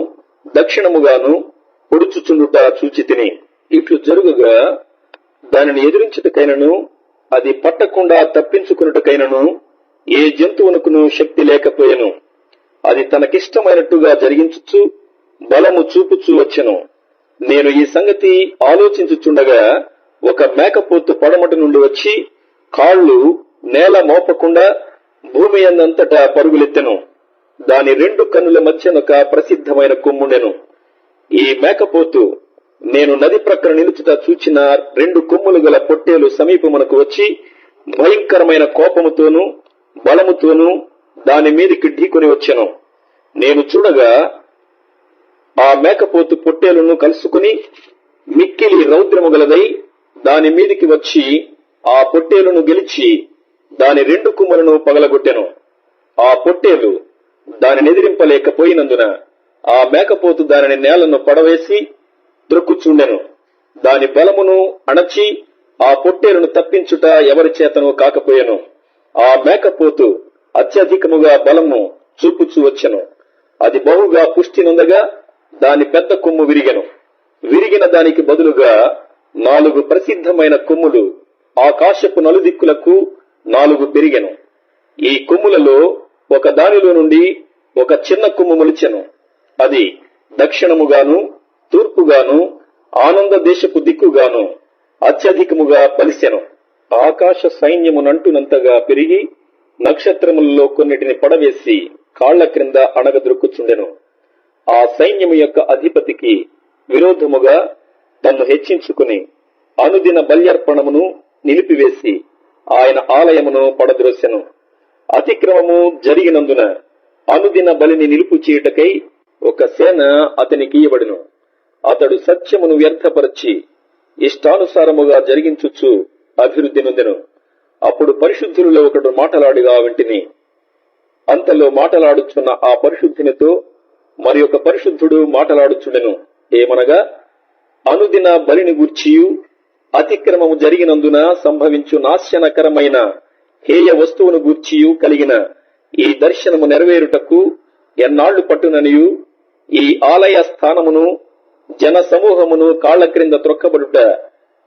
దక్షిణముగాను పొడుచుచుండుట చూచితిని. ఇట్లు జరుగుగా దానిని ఎదిరించుటకైనను అది పట్టకుండా తప్పించుకున్నటకైనను ఏ జంతువునకును శక్తి లేకపోయెను. అది తనకిష్టమైనట్టుగా జరిగించుచు బలము చూపుచూ వచ్చెను. నేను ఈ సంగతి ఆలోచించుచుండగా ఒక మేకపోతు పడమట నుండి వచ్చి కాళ్లు నేల మోపకుండా భూమి అందంతటా పరుగులెత్తెను. దాని 2 కన్నుల మధ్యనొక ప్రసిద్ధమైన కొమ్ముండెను. ఈ మేకపోతు నేను నది ప్రక్కన నిలుచుట చూచిన 2 కొమ్ములు గల పొట్టేలు సమీపమునకు వచ్చి భయంకరమైన కోపముతోనూ బలముతోనూ దాని మీదికి ఢీకొని వచ్చెను. నేను చూడగా ఆ మేకపోతు పొట్టేలును కలుసుకుని మిక్కిలి రౌద్రము గలదై దాని మీదికి వచ్చి ఆ పొట్టేలును గెలిచి దాని 2 కొమ్ములను పగలగొట్టెను. ఆ పొట్టేలు దానిని ఎదిరింపలేకపోయినందున ఆ మేకపోతు దానిని నేలను పడవేసి త్రొక్కుచుండెను. దాని బలమును అణచి ఆ పొట్టేలును తప్పించుట ఎవరి చేతను కాకపోయెను. ఆ మేకపోతు అత్యధికముగా బలము చూపుచూ వచ్చెను. అది బహుగా పుష్టి నొందగా దాని పెద్ద కొమ్ము విరిగెను. విరిగిన దానికి బదులుగా 4 ప్రసిద్ధమైన కొమ్ములు ఆకాశపు నలుదిక్కులకు 4 పెరిగెను. ఈ కొమ్ములలో ఒక దానిలో నుండి ఒక చిన్న కొమ్ము మొలిచెను. అది దక్షిణముగాను తూర్పుగాను ఆనంద దేశపు దిక్కుగాను అత్యధికముగా బలిసెను. ఆకాశ సైన్యమునంటునంతగా పెరిగి నక్షత్రములలో కొన్నిటిని పడవేసి కాళ్ల క్రింద అణగద్రొక్కుచుండెను. ఆ సైన్యము యొక్క అధిపతికి విరోధముగా తన్ను హెచ్చించుకుని అనుదిన బల్యర్పణమును నిలిపివేసి ఆయన ఆలయమును పడద్రోసెను. అతిక్రమము జరిగినందున అనుదిన బలిని నిలుపు చేయుటకై ఒక సేన అతనికి ఇవ్వబడును. అతడు సత్యమును వ్యర్థపరచి ఇష్టానుసారముగా జరిగించుచు అభివృద్ధి నొందెను. అప్పుడు పరిశుద్ధులలో ఒకడు మాటలాడిగా వింటిని. అంతలో మాటలాడుచున్న ఆ పరిశుద్ధునితో మరి ఒక పరిశుద్ధుడు మాటలాడుచుండెను. ఏమనగా, అనుదిన బలిని గూర్చియు అతిక్రమము జరిగినందున సంభవించు నాశనకరమైన హేయ వస్తువును గూర్చియు కలిగిన ఈ దర్శనము నెరవేరుటకు ఎన్నాళ్లు పట్టుననియు, ఈ ఆలయ స్థానమును జన సమూహమును కాళ్ల క్రింద త్రొక్కబడుట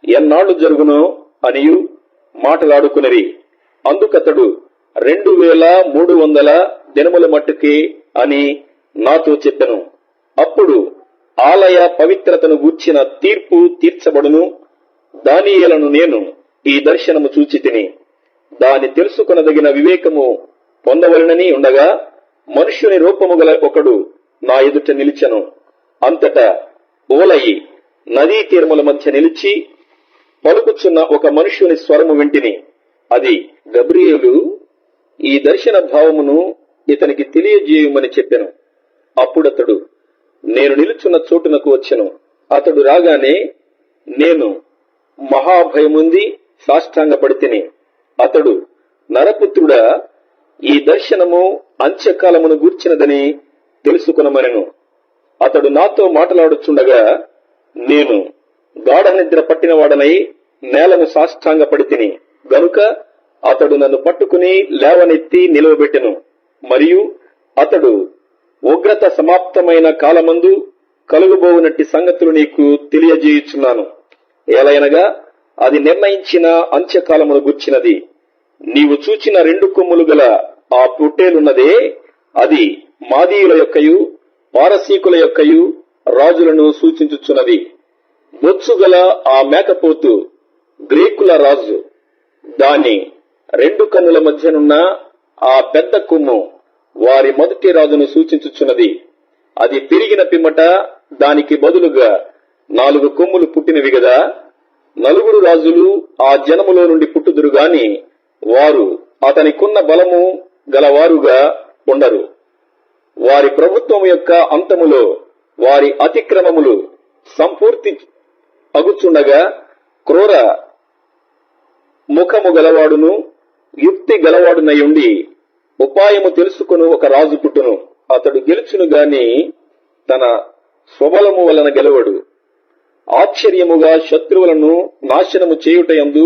ఎన్నాళ్లు జరుగునో అనియు మాటలాడుకునిరి. అందుకతడు 2300 దినముల మట్టుకే అని నాతో చెప్పెను. అప్పుడు ఆలయ పవిత్రతను గూర్చిన తీర్పు తీర్చబడును. దానియేలును నేను ఈ దర్శనము చూచితిని. దాని తెలుసుకొనదగిన వివేకము పొందవలనని ఉండగా మనుష్యుని రూపము గల ఒకడు నా ఎదుట నిలిచెను. అంతటా ఓలయి నదీ తీరముల మధ్య నిలిచి పలుకుచున్న ఒక మనుష్యుని స్వరము వింటిని. అది గబ్రియేలు, ఈ దర్శన భావమును ఇతనికి తెలియజేయమని చెప్పెను. అప్పుడతడు నేను నిలుచున్న చోటునకు వచ్చెను. అతడు రాగానే నేను మహాభయముంది సాష్టాంగపడితిని. అతడు, నరపుత్రుడా, ఈ దర్శనము అంత్యకాలమును గూర్చినదని తెలుసుకొనమనెను. అతడు నాతో మాటలాడుచుండగా నేను గాఢ నిద్ర పట్టినవాడనై నేలను సాష్టాంగపడితిని. గనుక అతడు నన్ను పట్టుకుని లేవనెత్తి నిలవబెట్టెను. మరియు అతడు, ఉగ్రత సమాప్తమైన కాలమందు కలుగుబోవునట్టి సంగతులు నీకు తెలియజేయుచున్నాను. ఏలయనగా అది నిర్ణయించిన అంత్యకాలమును గుర్చినది. నీవు చూచిన 2 కొమ్ములు గల ఆ పొట్టేలున్నదే, అది మాదీయుల యొక్కయు పారసీకుల యొక్కయు రాజులను సూచించుచున్నది. బొత్సుగల ఆ మేకపోతు గ్రీకుల రాజు. దాని 2 కన్నుల మధ్యనున్న ఆ పెద్ద కొమ్ము వారి మొదటి రాజును సూచించుచున్నది. అది పెరిగిన పిమ్మట దానికి బదులుగా 4 కొమ్ములు పుట్టినవి గదా. 4 రాజులు ఆ జనములో నుండి పుట్టుదురు గాని వారు అతనికున్న బలము గలవారుగా ఉండరు. వారి ప్రభుత్వం యొక్క అంతములో వారి అతిక్రమములు సంపూర్తి అగుచుండగా క్రూర ముఖము గలవాడును యుక్తి గలవాడునయుండి ఉపాయము తెలుసుకుని ఒక రాజు పుట్టును. అతడు గెలుచును గాని తన స్వబలము వలన గెలవడు. ఆశ్చర్యముగా శత్రువులను నాశనము చేయుటయందు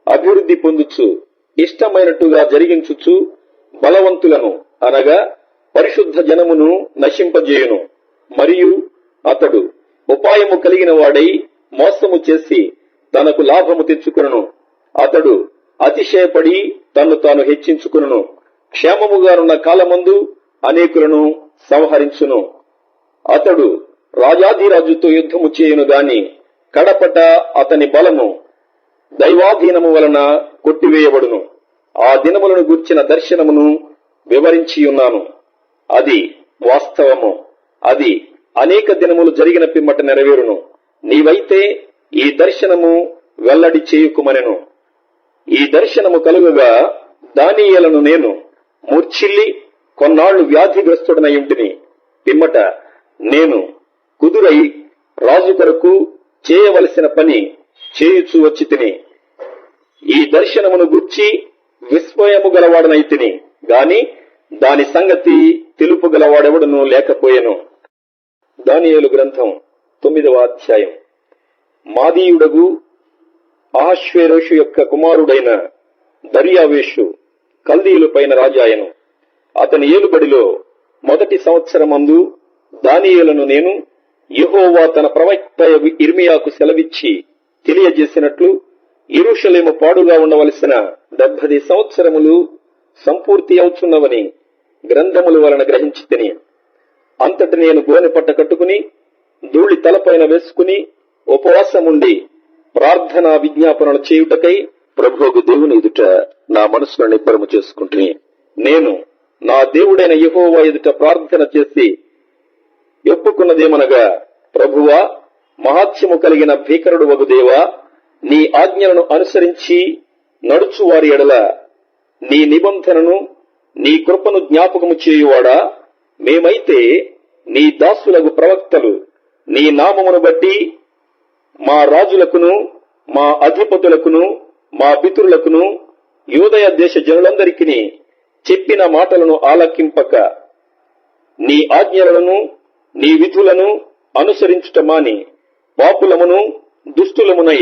అభివృద్ధి పొందుచు ఇష్టమైనట్టుగా జరిగించుచు బలవంతులను అనగా పరిశుద్ధ జనమును నశింపజేయును. మరియు అతడు ఉపాయము కలిగిన వాడై మోసము చేసి తనకు లాభము తెచ్చుకును. అతడు అతిశయపడి తన్ను తాను హెచ్చించుకును. క్షేమముగానున్న కాలమందు అనేకులను సంహరించును. అతడు రాజాధిరాజుతో యుద్ధము చేయును గాని కడపట అతని బలము దైవాధీనము వలన కొట్టివేయబడును. ఆ దినములను గూర్చిన దర్శనమును వివరించియున్నాను. అది వాస్తవము. అది అనేక దినములు జరిగిన పిమ్మట నెరవేరును. నీవైతే ఈ దర్శనము వెల్లడి చేయుకుమనెను. ఈ దర్శనము కలుగగా దానియేలును నేను మూర్ఛిల్లి కొన్నాళ్లు వ్యాధిగ్రస్తుడనయుంటిని. పిమ్మట నేను కుదురై రాజు కొరకు చేయవలసిన పని చేయుచూ వచ్చి తిని ఈ దర్శనమును గుర్చి విస్మయము గలవాడనైతిని గాని దాని సంగతి తెలుపుగలవాడెవడను లేకపోయెను. దానియేలు గ్రంథం 9వ అధ్యాయం. మాదీయుడగు అహష్వేరోషు యొక్క కుమారుడైన దర్యావేషు కల్దీయుల పైన రాజాయను. అతని ఏలుబడిలో మొదటి సంవత్సరమందు దానియేలును నేను యెహోవా తన ప్రవక్త ఇర్మియాకు సెలవిచ్చి తెలియజేసినట్లు యెరూషలేము పాడుగా ఉండవలసిన 70 సంవత్సరములు సంపూర్తి అవుతున్నవని గ్రంథముల వలన గ్రహించి తిని అంతటి నేను గోనె పట్ట కట్టుకుని ధూళి తలపైన వేసుకుని ఉపవాసముండి ప్రార్థనా విజ్ఞాపనలు చేయుటకై ప్రభువుకు దేవుని ఎదుట నా మనసును నిబ్బరము చేసుకుంటుని నేను నా దేవుడైన యెహోవా ఎదుట ప్రార్థన చేసి ఒప్పుకున్నదేమనగా, ప్రభువా, మహాత్మ్యము కలిగిన భీకరుడు వగు దేవా, నీ ఆజ్ఞలను అనుసరించి నడుచు వారి ఎడల నీ నిబంధనను నీ కృపను జ్ఞాపకము చేయువాడా, మేమైతే నీ దాసులగు ప్రవక్తలు నీ నామమును బట్టి మా రాజులకును మా అధిపతులకును మా పితరులకును యూదయ దేశ జనులందరికీ చెప్పిన మాటలను ఆలకింపక నీ ఆజ్ఞలను నీ విధులను అనుసరించుట మాని పాపులమును దుష్టులమునై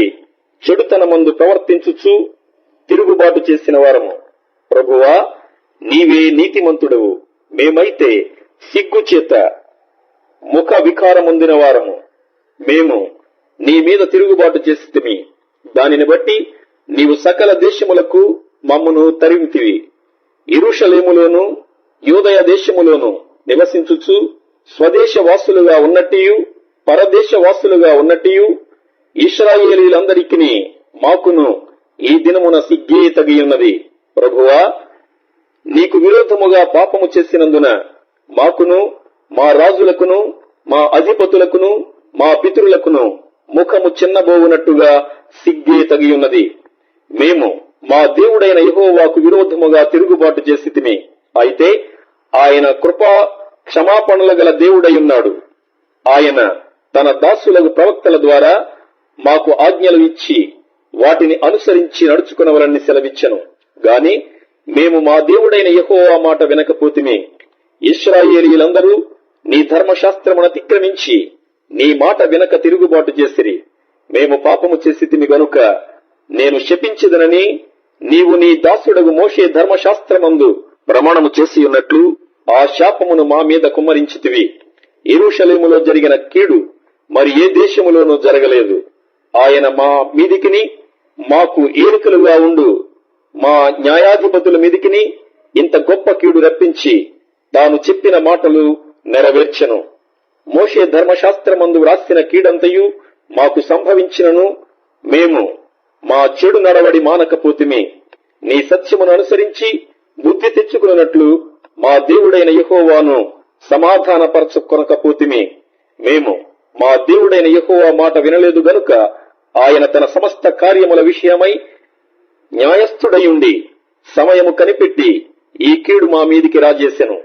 చెడుతనమందు ప్రవర్తించుచు తిరుగుబాటు చేసిన వారము. ప్రభువా, నీవే నీతిమంతుడవు, మేమైతే సిగ్గుచేత ముఖ వికారముందిన వారము. మేము నీ మీద తిరుగుబాటు చేసితిమి. దానిని బట్టి నీవు సకల దేశములకు మమ్మును తరిమితివి. యెరూషలేములోను యూదయ దేశములోను నివసించుచు స్వదేశవాసులుగా ఉన్నట్టియు పరదేశవాసులుగా ఉన్నట్టియు ఇశ్రాయేలీలందరికీ మాకును ఈ దినమున సిగ్గే తగియున్నది. ప్రభువా, నీకు విరోధముగా పాపము చేసినందున మాకును మా రాజులకును మా అధిపతులకును మా పితరులకును ముఖము చిన్నబోవునట్టుగా సిగ్గే తగియున్నది. మేము మా దేవుడైన యెహోవాకు విరోధముగా తిరుగుబాటు చేసితిమి. అయితే ఆయన కృపా క్షమాపణలు గల దేవుడై-ఉన్నాడు. ఆయన తన దాసులకు ప్రవక్తల ద్వారా మాకు ఆజ్ఞలు ఇచ్చి వాటిని అనుసరించి నడుచుకునవలని సెలవిచ్చెను. గాని మేము మా దేవుడైన యెహోవా మాట వినకపోతిమి. ఇశ్రాయేలీయులందరూ నీ ధర్మశాస్త్రమును అతిక్రమించి నీ మాట వినక తిరుగుబాటు చేసిరి. మేము పాపము చేసితిమి గనుక నేను శపించెదనని నీవు నీ దాసుడగు మోషే ధర్మశాస్త్రమందు ప్రమాణము చేసి ఉన్నట్లు ఆ శాపమును మా మీద కుమ్మరించితివి. యెరూషలేములో జరిగిన కీడు మరి ఏ దేశములోనూ జరగలేదు. ఆయన మా మీదికిని మాకు ఏలికలుగా ఉండు మా న్యాయాధిపతుల మీదికిని ఇంత గొప్ప కీడు రప్పించి తాను చెప్పిన మాటలు నెరవేర్చెను. మోషే ధర్మశాస్త్రమందు వ్రాసిన కీడంతయు మాకు సంభవించినను మేము మా చెడు నడవడి మానకపోతిమి. నీ సత్యమును అనుసరించి బుద్ధి తెచ్చుకున్నట్లు మా దేవుడైన యెహోవాను సమాధానపరచుకొనకపోతిమి. మేము మా దేవుడైన యెహోవా మాట వినలేదు గనుక ఆయన తన సమస్త కార్యముల విషయమై న్యాయస్థుడయుండి సమయము కనిపెట్టి ఈ కీడు మా మీదికి రాజేసెను.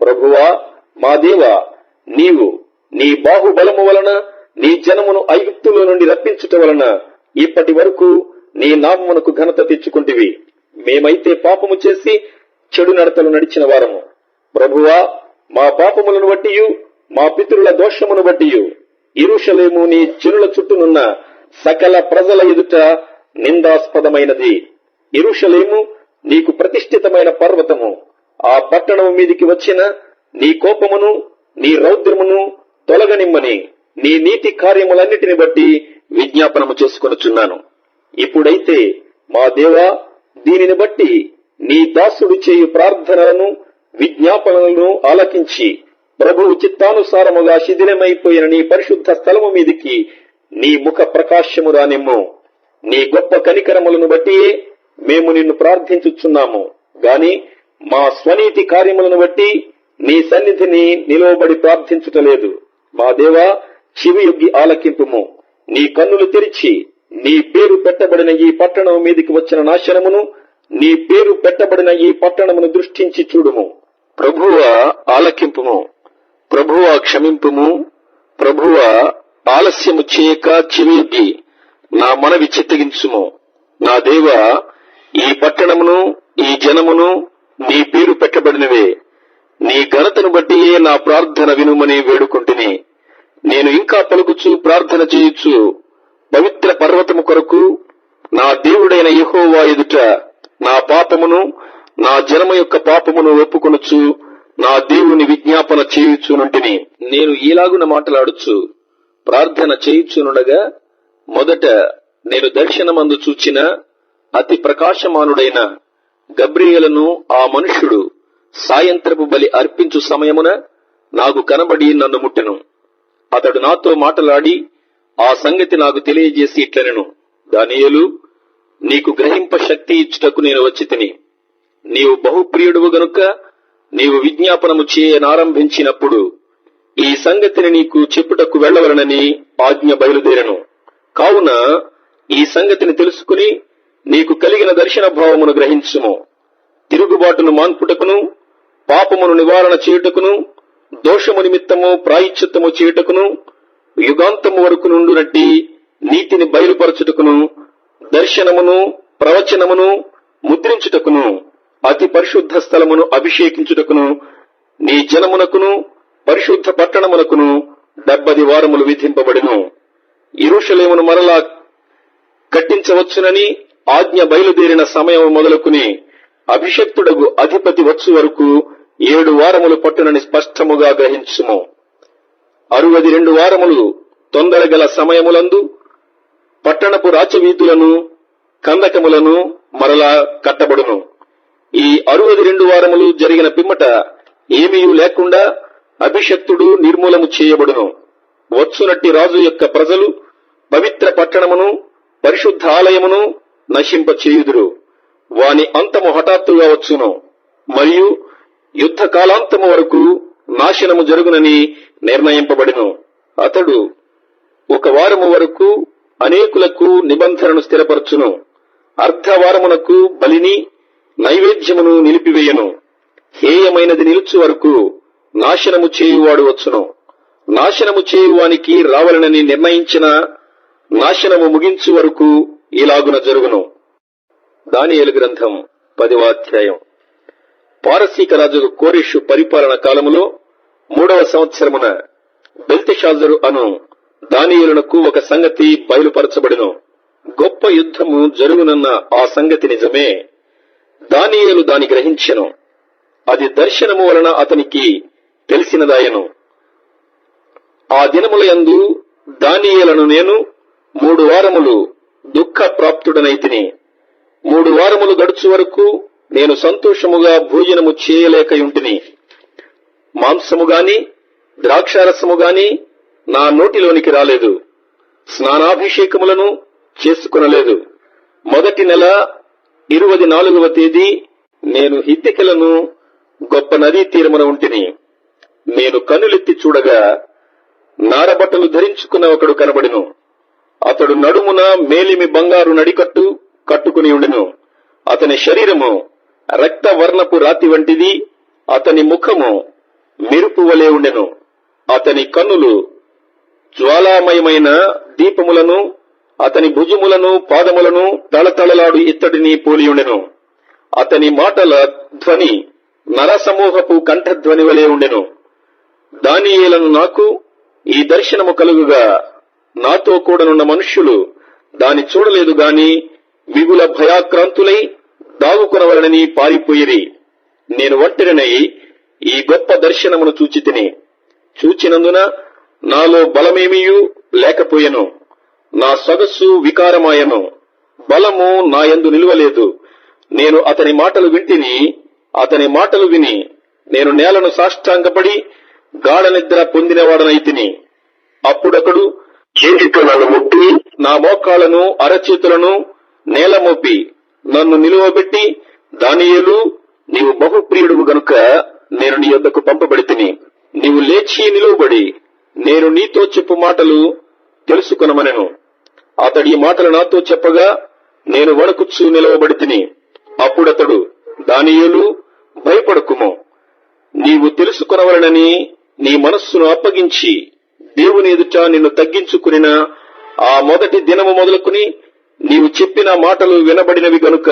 ప్రభువా, మా దేవా, నీవు నీ బాహుబలము వలన నీ జనమును ఐగుప్తులో నుండి రప్పించుట వలన ఇప్పటి వరకు నీ నామమునకు ఘనత తెచ్చుకుంటివి. మేమైతే పాపము చేసి చెడు నడతలు నడిచిన వారము. ప్రభువా, మా పాపములను బట్టియు మా పితరుల దోషమును బట్టియు యెరూషలేము నీ జనుల చుట్టూనున్న సకల ప్రజల ఎదుట నిందాస్పదమైనది. యెరూషలేము నీకు ప్రతిష్ఠితమైన పర్వతము. ఆ పట్టణము మీదికి వచ్చిన నీ కోపమును నీ రౌద్రమును తొలగనిమ్మని నీ నీతి కార్యములన్నిటిని బట్టి విజ్ఞాపనము చేసుకొనుచున్నాను. ఇప్పుడైతే మా దేవా, దీనిని బట్టి నీ దాసుడు చేయు ప్రార్థనలను విజ్ఞాపనలను ఆలకించి ప్రభువు చిత్తానుసారముగా శిథిలమైపోయిన నీ పరిశుద్ధ స్థలము మీదికి నీ ముఖ ప్రకాశము రానిమ్ము. నీ గొప్ప కనికరములను బట్టియే మేము నిన్ను ప్రార్థించుచున్నాము గాని మా స్వనీతి కార్యములను బట్టి నీ సన్నిధిని నిలువబడి ప్రార్థించుటలేదు. మా దేవా, చెవియొగ్గి ఆలకింపుము. నీ కన్నులు తెరిచి నీ పేరు పెట్టబడిన ఈ పట్టణం మీదికి వచ్చిన నాశనమును, నీ పేరు పెట్టబడిన ఈ పట్టణమును దృష్టించి చూడుము. ప్రభువా ఆలకింపుము, ప్రభువా క్షమింపుము, ప్రభువా ఆలస్యము చేయక చెవియొగ్గి నా మనవి చిత్తగించుము. నా దేవా, ఈ పట్టణమును ఈ జనమును నీ పేరు పెట్టబడినవే. నీ ఘనతను బట్టియే నా ప్రార్థన వినుమని వేడుకుంటుని. నేను ఇంకా పలుకుచు ప్రార్థన చేయుచు పవిత్ర పర్వతము కొరకు నా దేవుడైన యెహోవా ఎదుట నా పాపమును నా జనము యొక్క పాపమును ఒప్పుకొనుచు నా దేవుని విజ్ఞాపన చేయుచునుంటిని. నేను ఈలాగున మాట్లాడుచు ప్రార్థన చేయుచునుండగా మొదట నేను దర్శనమందు చూచిన అతి ప్రకాశమానుడైన గబ్రియేలును ఆ మనుష్యుడు సాయంత్రపు బలి అర్పించు సమయమున నాకు కనబడి నన్ను ముట్టెను. అతడు నాతో మాటలాడి ఆ సంగతి నాకు తెలియజేసి ఇట్లనెను, దానియేలు, నీకు గ్రహింప శక్తి ఇచ్చుటకు నేను వచ్చి తిని. నీవు బహుప్రియుడువు గనుక నీవు విజ్ఞాపనము చేయనారంభించినప్పుడు ఈ సంగతిని నీకు చెప్పుటకు వెళ్లవలనని ఆజ్ఞ బయలుదేరెను. కావున ఈ సంగతిని తెలుసుకుని నీకు కలిగిన దర్శన భావమును గ్రహించుము. తిరుగుబాటును మాన్పుటకును, పాపమును నివారణ చేయుటకును, దోషము నిమిత్తము ప్రాయశ్చిత్తము చేయుటకును, యుగాంతము వరకు నుండునట్టి నీతిని బయలుపరచుటకును, దర్శనమును ప్రవచనమును ముద్రించుటకును, అతి పరిశుద్ధ స్థలమును అభిషేకించుటకును, నీ జనమునకును పరిశుద్ధ పట్టణమునకును 70 వారములు విధింపబడిను. యెరూషలేమును మరలా కట్టించవచ్చునని ఆజ్ఞ బయలుదేరిన సమయం మొదలుకుని అభిషక్తుడగు అధిపతి వచ్చు వరకు 7 వారములు పట్టునని స్పష్టముగా గ్రహించుము. 62 వారములు తొందరగల సమయములందు పట్టణపు రాచవీధులను కందకములను మరలా కట్టబడును. ఈ 62 వారములు జరిగిన పిమ్మట ఏమీ లేకుండా అభిషక్తుడు నిర్మూలము చేయబడును. వచ్చునట్టి రాజు యొక్క ప్రజలు పవిత్ర పట్టణమును పరిశుద్ధ ఆలయమును నశింప చేయుదురు. వాని అంతము హఠాత్తుగా వచ్చును, మరియు యుద్ధ కాలాంతము వరకు నాశనము జరుగునని నిర్ణయింపబడిను. అతడు 1 వారము వరకు అనేకులకు నిబంధనను స్థిరపరచును. అర్ధవారమునకు బలిని నైవేద్యమును నిలిపివేయను. హేయమైనది నిలుచు వరకు నాశనము చేయువాడు వచ్చును. నాశనము చేయువానికి రావాలనని నిర్ణయించిన నాశనము ముగించు వరకు ఇలాగున జరుగును. దానియేలు గ్రంథం 10వ అధ్యాయం. పారసీక రాజు కోరెషు పరిపాలన కాలములో 3వ సంవత్సరమున బెల్తెషాజరు అను దానియేలునకు ఒక సంగతి బయలుపరచబడిను. గొప్ప యుద్ధము జరుగునన్న ఆ సంగతి నిజమే. దానియేలు దాని గ్రహించెను. అది దర్శనము వలన అతనికి తెలిసినదాయను. ఆ దినములయందు దానియేలును నేను 3 వారములు దుఃఖ ప్రాప్తుడనైతిని. 3 వారములు గడుచు వరకు నేను సంతోషముగా భోజనము చేయలేకయుంటిని. మాంసము గాని ద్రాక్షారసము గాని నా నోటిలోనికి రాలేదు. స్నానాభిషేకములను చేసుకొనలేదు. మొదటి నెల 24వ తేదీ నేను హిద్దెకెలను గొప్ప నదీ తీరమున ఉంటిని. నేను కన్నులెత్తి చూడగా నారబట్టలు ధరించుకున్న ఒకడు కనబడెను. అతడు నడుమున మేలిమి బంగారు నడికట్టు కట్టుకుని ఉండెను. అతని శరీరము రక్తవర్ణపు రాతి వంటిది. అతని ముఖము మెరుపు వలె ఉండెను. అతని కన్నులు జ్వాలామయమైన దీపములను, అతని భుజములను పాదములను తళతళలాడు ఇత్తడిని పోలియుండెను. అతని మాటల ధ్వని నరసమూహపు కంఠధ్వని వలె ఉండెను. దానియేలును నాకు ఈ దర్శనము కలుగుగా నాతో కూడనున్న మనుష్యులు దాని చూడలేదు గాని మిగుల భయాక్రాంతులై దాగుకొనవలనని పారిపోయిరి. నేను ఒంటరినై ఈ గొప్ప దర్శనమును చూచితిని. చూచినందున నాలో బలమేమీయూ లేకపోయెను. నా సొగసు వికారమాయను. బలము నా యందు నిలువలేదు. నేను అతని మాటలు వింటిని. అతని మాటలు విని నేను నేలను సాష్టాంగపడి గాఢ నిద్ర పొందినవాడనైతిని. అప్పుడొకడు చేతితో నన్ను ముట్టి నా మోకాళ్లను అరచేతులను నేల మోపి నన్ను నిలువబెట్టి, దానియేలు, నీవు బహుప్రియుడువు గనుక నేను నీ యొద్దకు పంపబడితిని. నీవు లేచి నిలువబడి నేను నీతో చెప్పు మాటలు తెలుసుకొనమనెను. అతడి ఈ మాటలు నాతో చెప్పగా నేను వణకుచూ నిలవబడితిని. అప్పుడతడు, దానియేలు, భయపడకుము. నీవు తెలుసుకొనవలనని నీ మనస్సును అప్పగించి దేవుని ఎదుట నిన్ను తగ్గించుకునిన ఆ మొదటి దినము మొదలుకుని నీవు చెప్పిన మాటలు వినబడినవి గనుక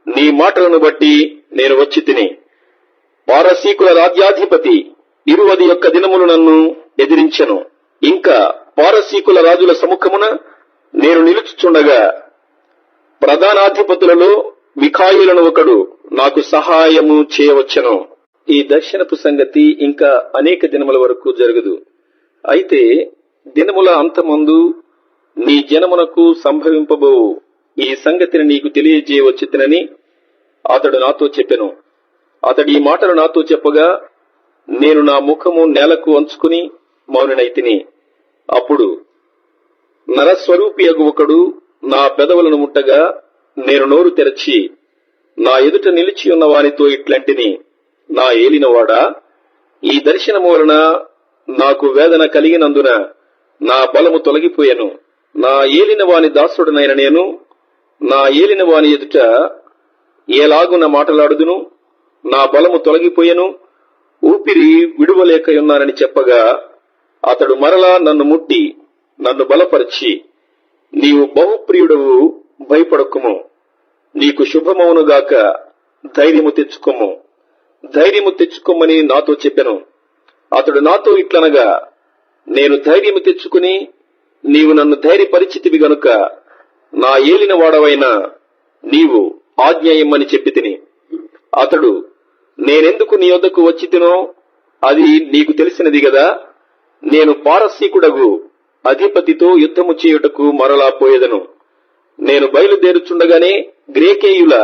నీ మాటలను బట్టి నేను వచ్చి తిని. పారసీకుల రాజ్యాధిపతి 21 దినములు నన్ను ఎదిరించెను. ఇంకా పారసీకుల రాజుల సముఖమున నేను నిలుచుచుండగా ప్రధానాధిపతులలో మిఖాయిలను ఒకడు నాకు సహాయము చేయవచ్చెను. ఈ దర్శనపు సంగతి ఇంకా అనేక దినముల వరకు జరగదు. అయితే దినముల అంతమందు నీ జనమునకు సంభవింపబో ఈ సంగతిని నీకు తెలియజేయవచ్చునని అతడు నాతో చెప్పెను. అతడి ఈ మాటలు నాతో చెప్పగా నేను నా ముఖము నేలకు వంచుకుని మౌననైతిని. అప్పుడు నరస్వరూపియగు ఒకడు నా పెదవులను ముట్టగా నేను నోరు తెరచి నా ఎదుట నిలిచి ఉన్న వానితో ఇట్లంటిని, నా ఏలినవాడా, ఈ దర్శనము వలన నాకు వేదన కలిగినందున నా బలము తొలగిపోయెను. నా ఏలిన వాని దాసుడనైన నేను నా ఏలిన వాని ఎదుట ఏలాగున మాటలాడుదును? నా బలము తొలగిపోయెను, ఊపిరి విడువలేకయున్నానని చెప్పగా అతడు మరలా నన్ను ముట్టి నన్ను బలపరిచి, నీవు బహుప్రియుడవు, భయపడకుము, నీకు శుభమవునుగాక, ధైర్యము తెచ్చుకోము, ధైర్యము తెచ్చుకోమని నాతో చెప్పెను. అతడు నాతో ఇట్లనగా, నేను ధైర్యము తెచ్చుకుని నీవు నన్ను ధైర్యపరిచితివి గనుక నా ఏలిన వాడవైన నీవు ఆజ్ఞ ఇమ్మని చెప్పి తిని. అతడు, నేనెందుకు నీ యొద్దకు వచ్చి తినో అది నీకు తెలిసినది గదా. నేను పారసీకుడగు అధిపతితో యుద్ధము చేయుటకు మరలా పోయేదను. నేను బయలుదేరుచుండగానే గ్రేకేయుల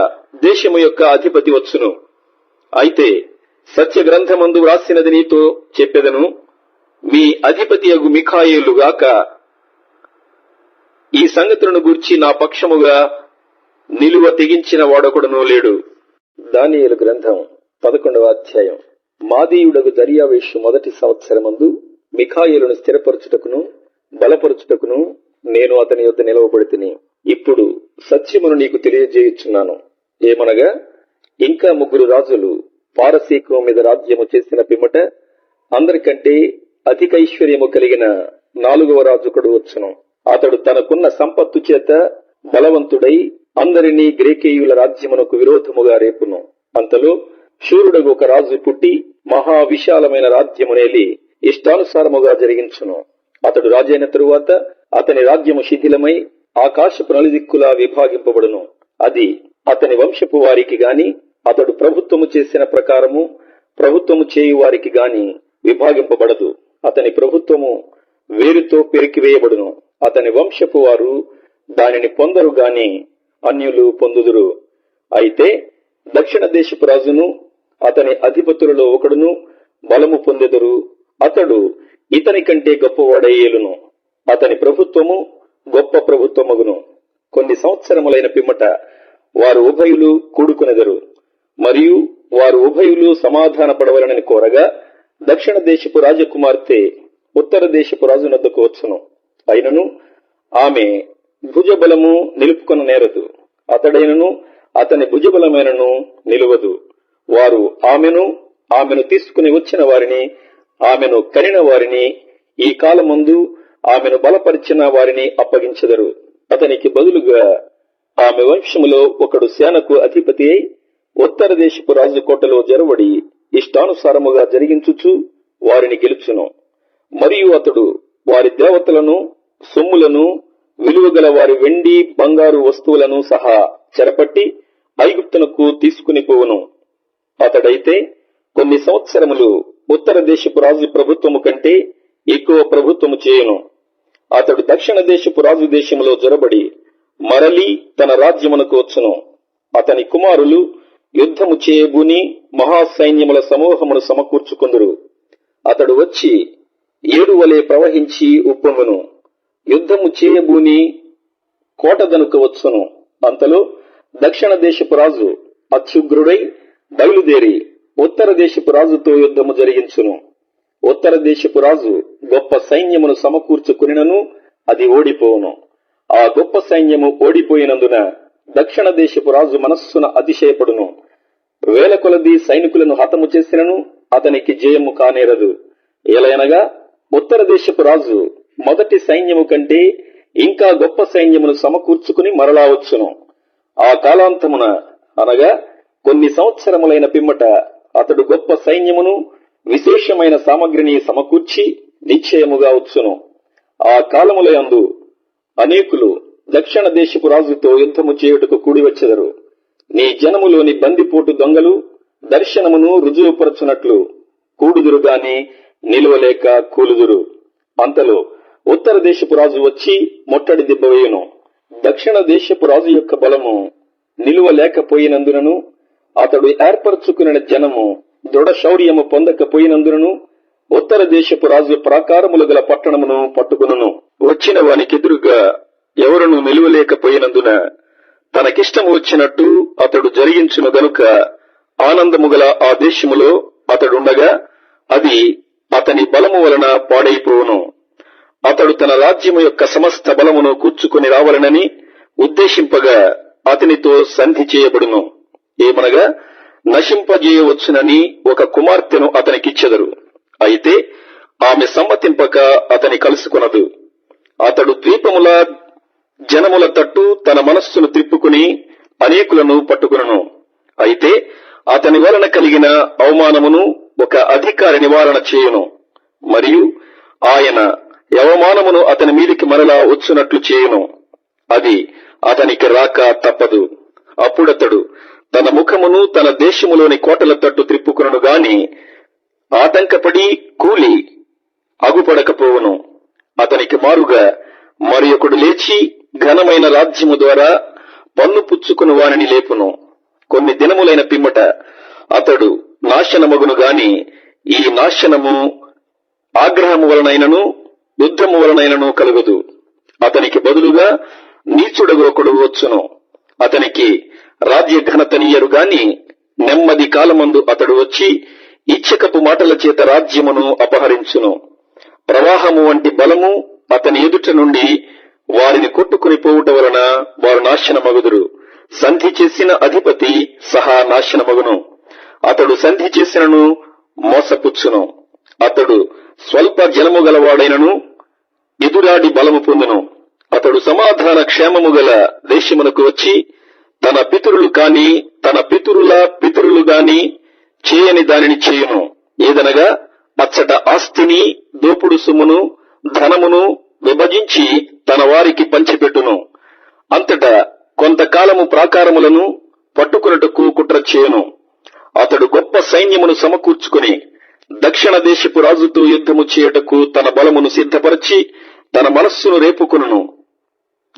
దేశము యొక్క అధిపతి వచ్చును. అయితే సత్య గ్రంథమందు వ్రాసినది నీతో చెప్పెదను, మీ అధిపతియగు మిఖాయేలుగాక ఈ సంగతులను గూర్చి నా పక్షముగా నిలువ తెగించిన వాడొకడునూ లేడు. దానియేలు గ్రంథం 11వ అధ్యాయం. మాదీయుడగు దర్యావేషు మొదటి సంవత్సరమందు మిఖాయేలును స్థిరపరచుటకును బలపరచుటకును నేను అతని యొద్ద నిలవబడితిని. ఇప్పుడు సత్యమును నీకు తెలియజేయుచున్నాను. ఏమనగా, ఇంకా 3 రాజులు పారసీకం మీద రాజ్యము చేసిన పిమ్మట అందరికంటే అధిక ఐశ్వర్యము కలిగిన 4వ రాజుకుడు వచ్చును. అతడు తనకున్న సంపత్తు చేత బలవంతుడై అందరినీ గ్రేకేయుల రాజ్యమునకు విరోధముగా రేపును. అంతలో శూరుడగు ఒక రాజు పుట్టి మహా విశాలమైన రాజ్యమునేలి ఇష్టానుసారముగా జరిగించును. అతడు రాజైన తరువాత అతని రాజ్యము శిథిలమై ఆకాశపు నలుదిక్కులా విభాగింపబడును. అది అతని వంశపు వారికి గాని అతడు ప్రభుత్వము చేసిన ప్రకారము ప్రభుత్వము చేయు వారికి గాని విభాగింపబడదు. అతని ప్రభుత్వము వేరుతో పెరికివేయబడును. అతని వంశపు వారు దానిని పొందరు గాని అన్యులు పొందుదురు. అయితే దక్షిణ దేశపు రాజును అతని అధిపతులలో ఒకడును బలము పొందెదరు. అతడు ఇతని కంటే గొప్పవాడై ఏలును. అతని ప్రభుత్వము గొప్ప ప్రభుత్వమగును. కొన్ని సంవత్సరములైన పిమ్మట వారు ఉభయులు కూడుకునెదరు. మరియు వారు ఉభయులు సమాధాన పడవలనని కోరగా దక్షిణ దేశపు రాజకుమార్తె ఉత్తర దేశపు రాజునద్దకు వచ్చును. అయినను ఆమె భుజబలము నిలుపుకొన నేరదు. అతడైనను అతని భుజబలమైనను నిలువదు. వారు ఆమెను తీసుకుని వచ్చిన వారిని, ఆమెను కనిన వారిని, ఈ కాలమందు ఆమెను బలపరిచిన వారిని అప్పగించెదరు. అతనికి బదులుగా ఆమె వంశములో ఒకడు సేనకు అధిపతి అయి ఉత్తర దేశపు రాజు కోటలో జరవడి ఇష్టానుసారముగా జరిగించుచు వారిని గెలుచును. మరియు అతడు వారి దేవతలను, సొమ్ములను, విలువగల వారి వెండి బంగారు వస్తువులను సహా చెరపట్టి ఐగుప్తునకు తీసుకుని పోవును. అతడైతే కొన్ని సంవత్సరములు ఉత్తర దేశపు రాజు ప్రభుత్వము కంటే ఎక్కువ ప్రభుత్వము చేయును. అతడు దక్షిణ దేశపు రాజు దేశములో జొరబడి మరలి తన రాజ్యమునకు వచ్చును. అతని కుమారులు యుద్ధము చేయబూని మహాసైన్యముల సమూహమును సమకూర్చుకుందురు. అతడు వచ్చి ఏడు వలె ప్రవహించి ఉప్పొంగును. యుద్ధము చేయబూని కోటదనుక వచ్చును. అంతలో దక్షిణ దేశపు రాజు అత్యుగ్రుడై బయలుదేరి ఉత్తర దేశపు రాజుతో యుద్ధము జరిగించును. ఉత్తర దేశపు రాజు గొప్ప సైన్యమును సమకూర్చుకునినను అది ఓడిపోవును. ఆ గొప్ప సైన్యము ఓడిపోయినందున దక్షిణ దేశపు రాజు మనస్సున అతిశయపడును. వేల కొలది సైనికులను హతము చేసినను అతనికి జయము కానేరదు. ఏలయనగా ఉత్తర దేశపు రాజు మొదటి సైన్యము కంటే ఇంకా గొప్ప సైన్యమును సమకూర్చుకుని మరలా వచ్చును. ఆ కాలాంతమున అనగా కొన్ని సంవత్సరములైన పిమ్మట అతడు గొప్ప సైన్యమును విశేషమైన సామగ్రిని సమకూర్చి నిశ్చయముగా వచ్చును. ఆ కాలములయందు అనేకులు దక్షిణ దేశపు రాజుతో యుద్ధము చేయుటకు కూడి వచ్చెదరు. నీ జనములోని బందిపోటు దొంగలు దర్శనమును రుజువుపరచునట్లు కూడుదురు గాని నిలువలేక కూలుదురు. అంతలో ఉత్తర దేశపు రాజు వచ్చి ముట్టడి దిబ్బవేయును. దక్షిణ దేశపు రాజు యొక్క బలము నిలువలేకపోయినందునను అతడు ఏర్పరచుకున్న జనము దృఢ శౌర్యము పొందకపోయినందునను ఉత్తర దేశపు రాజు ప్రాకారములు గల పట్టణమును పట్టుకును. వచ్చిన వానికెదురుగా ఎవరును నిలువలేకపోయినందున తనకిష్టము వచ్చినట్టు అతడు జరిగించును గనుక ఆనందము గల ఆ దేశములో అతడుండగా అది అతని బలము వలన పాడైపోవును. అతడు తన రాజ్యము యొక్క సమస్త బలమును కూర్చుకొని రావాలనని ఉద్దేశింపగా అతనితో సంధి చేయబడును. ఏమనగా నశింపజేయవచ్చునని ఒక కుమార్తెను అతనికిచ్చెదరు. అయితే ఆమె సమ్మతింపక అతని కలుసుకొనదు. అతడు ద్వీపముల జనముల తట్టు తన మనస్సును త్రిప్పుకుని అనేకులను పట్టుకును. అయితే అతని వలన కలిగిన అవమానమును ఒక అధికారి నివారణ చేయును. మరియు ఆయన అవమానమును అతని మీదికి మరలా వచ్చునట్లు చేయును. అది అతనికి రాక తప్పదు. అప్పుడతడు తన ముఖమును తన దేశములోని కోటల తట్టు త్రిప్పుకును గాని ఆటంకపడి కూలి అగుపడకపోవును. అతనికి మారుగా మరి ఒకడు లేచి ఘనమైన రాజ్యము ద్వారా పన్ను పుచ్చుకుని వానిని లేపును. కొన్ని దినములైన పిమ్మట అతడు నాశనమగును గాని ఈ నాశనము ఆగ్రహము వలనైనను యుద్ధము వలనైనను కలుగదు. అతనికి బదులుగా నీచుడగు ఒకడు వచ్చును. అతనికి రాజ్య ఘనతనీయరు గాని నెమ్మది కాలమందు అతడు వచ్చి ఇచ్చకపు మాటల చేత రాజ్యమును అపహరించును. ప్రవాహము వంటి బలము అతని ఎదుట నుండి వారిని కొట్టుకుని పోవుట వలన వారు నాశనమగుదురు. సంధి చేసిన అధిపతి సహా నాశనమగును. అతడు సంధి చేసినను మోసపుచ్చును. అతడు స్వల్ప జలము గలవాడైనను ఎదురాడి బలము పొందును. అతడు సమాధాన క్షేమము గల దేశమునకు వచ్చి తన పితరులు కాని తన పితరుల పితరులు గాని చేయని దానిని చేయును. ఏదనగా అచ్చట ఆస్తిని దోపుడు సొమ్మును ధనమును విభజించి తన వారికి పంచిపెట్టును. అంతటా కొంతకాలము ప్రాకారములను పట్టుకున్నట్టుకు కుట్ర చేయును. అతడు గొప్ప సైన్యమును సమకూర్చుకుని దక్షిణ దేశపు రాజుతో యుద్ధము చేయుటకు తన బలమును సిద్ధపరచి తన మనస్సును రేపుకొనును.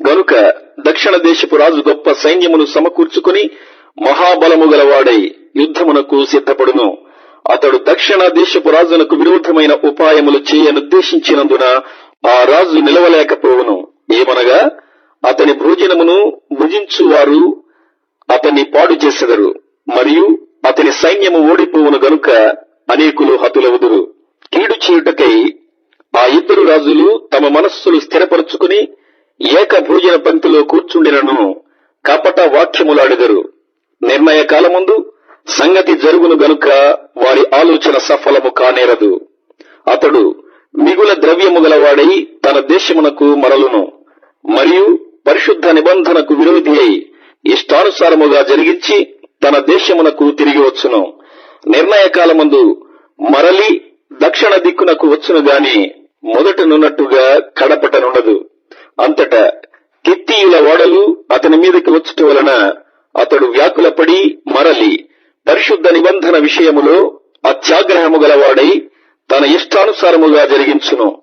గనుక దక్షిణ దేశపు రాజు గొప్ప సైన్యమును సమకూర్చుకుని మహాబలము గలవాడై యుద్ధమునకు సిద్ధపడును. అతడు దక్షిణ దేశపు రాజునకు విరోధమైన ఉపాయములు చేయనుద్దేశించినందున ఆ రాజు నిలవలేకపోవును. ఏమనగా అతని భోజనమును భుజించువారు అతన్ని పాడు చేసెదరు. మరియు అతని సైన్యము ఓడిపోవును గనుక అనేకులు హతులవుదురు. కీడు చేయుటకై ఆ ఇద్దరు రాజులు తమ మనస్సులు స్థిరపరుచుకుని ఏక భోజన పంక్తిలో కూర్చుండినను కపట వాక్యములాడెదరు. నిర్ణయ కాలమందు సంగతి జరుగును గనుక వారి ఆలోచన సఫలము కానేరదు. అతడు మిగుల ద్రవ్యము గలవాడై తన దేశమునకు మరలును. మరియు పరిశుద్ధ నిబంధనకు విరోధి అయి ఇష్టానుసారముగా జరిగించి తన దేశమునకు తిరిగి వచ్చును. నిర్ణయ కాలమందు మరలి దక్షిణ దిక్కునకు వచ్చును గాని మొదటనున్నట్టుగా కడపటనుండదు. అంతటా కిత్తీయుల ఓడలు అతని మీదకి వచ్చుట వలన అతడు వ్యాకులపడి మరలి పరిశుద్ధ నిబంధన విషయములో అత్యాగ్రహము గలవాడై తన ఇష్టానుసారముగా జరిగించును.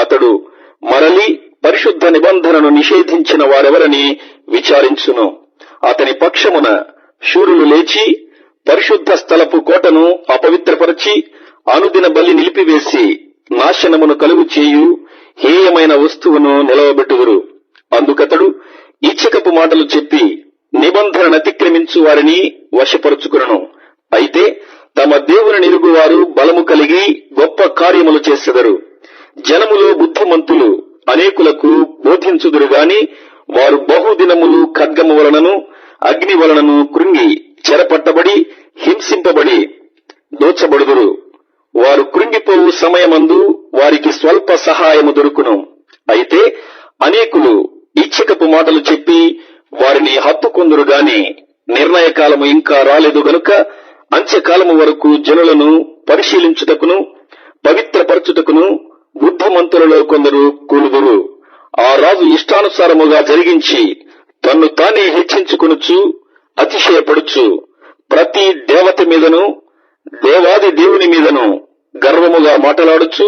అతడు మరలి పరిశుద్ధ నిబంధనను నిషేధించిన వారెవరని విచారించును. అతని పక్షమున శూరులు లేచి పరిశుద్ధ స్థలపు కోటను అపవిత్రపరచి అనుదిన బలి నిలిపివేసి నాశనమును కలుగు చేయు హేయమైన వస్తువును నిలవబెట్టుదురు. అందుకతడు ఇచ్చకపు మాటలు చెప్పి నిబంధనను అతిక్రమించు వారిని వశపరుచుకును. అయితే తమ దేవుని నిరుగువారు బలము కలిగి గొప్ప కార్యములు చేసెదరు. జనములో బుద్ధిమంతులు అనేకులకు సహించుదురు గాని వారు బహుదినములు ఖడ్గము వలనను అగ్ని వలనను కృంగి చెరపట్టబడి హింసింపబడి దోచబడుదురు. వారు కృంగిపోవు సమయమందు వారికి స్వల్ప సహాయము దొరుకును. అయితే అనేకులు ఇచ్చకపు మాటలు చెప్పి వారిని హత్తుకొందురు గాని నిర్ణయకాలము ఇంకా రాలేదు గనుక అంత్యకాలము వరకు జనులను పరిశీలించుటకును పవిత్రపరచుటకును బుద్ధిమంతులలో కొందరు కూలుదురు. ఆ రాజు ఇష్టానుసారముగా జరిగించి తన్ను తానే హెచ్చించుకొనుచు అతిశయపడుచు ప్రతి దేవత మీదను దేవాది దేవుని మీదను గర్వముగా మాటలాడుచు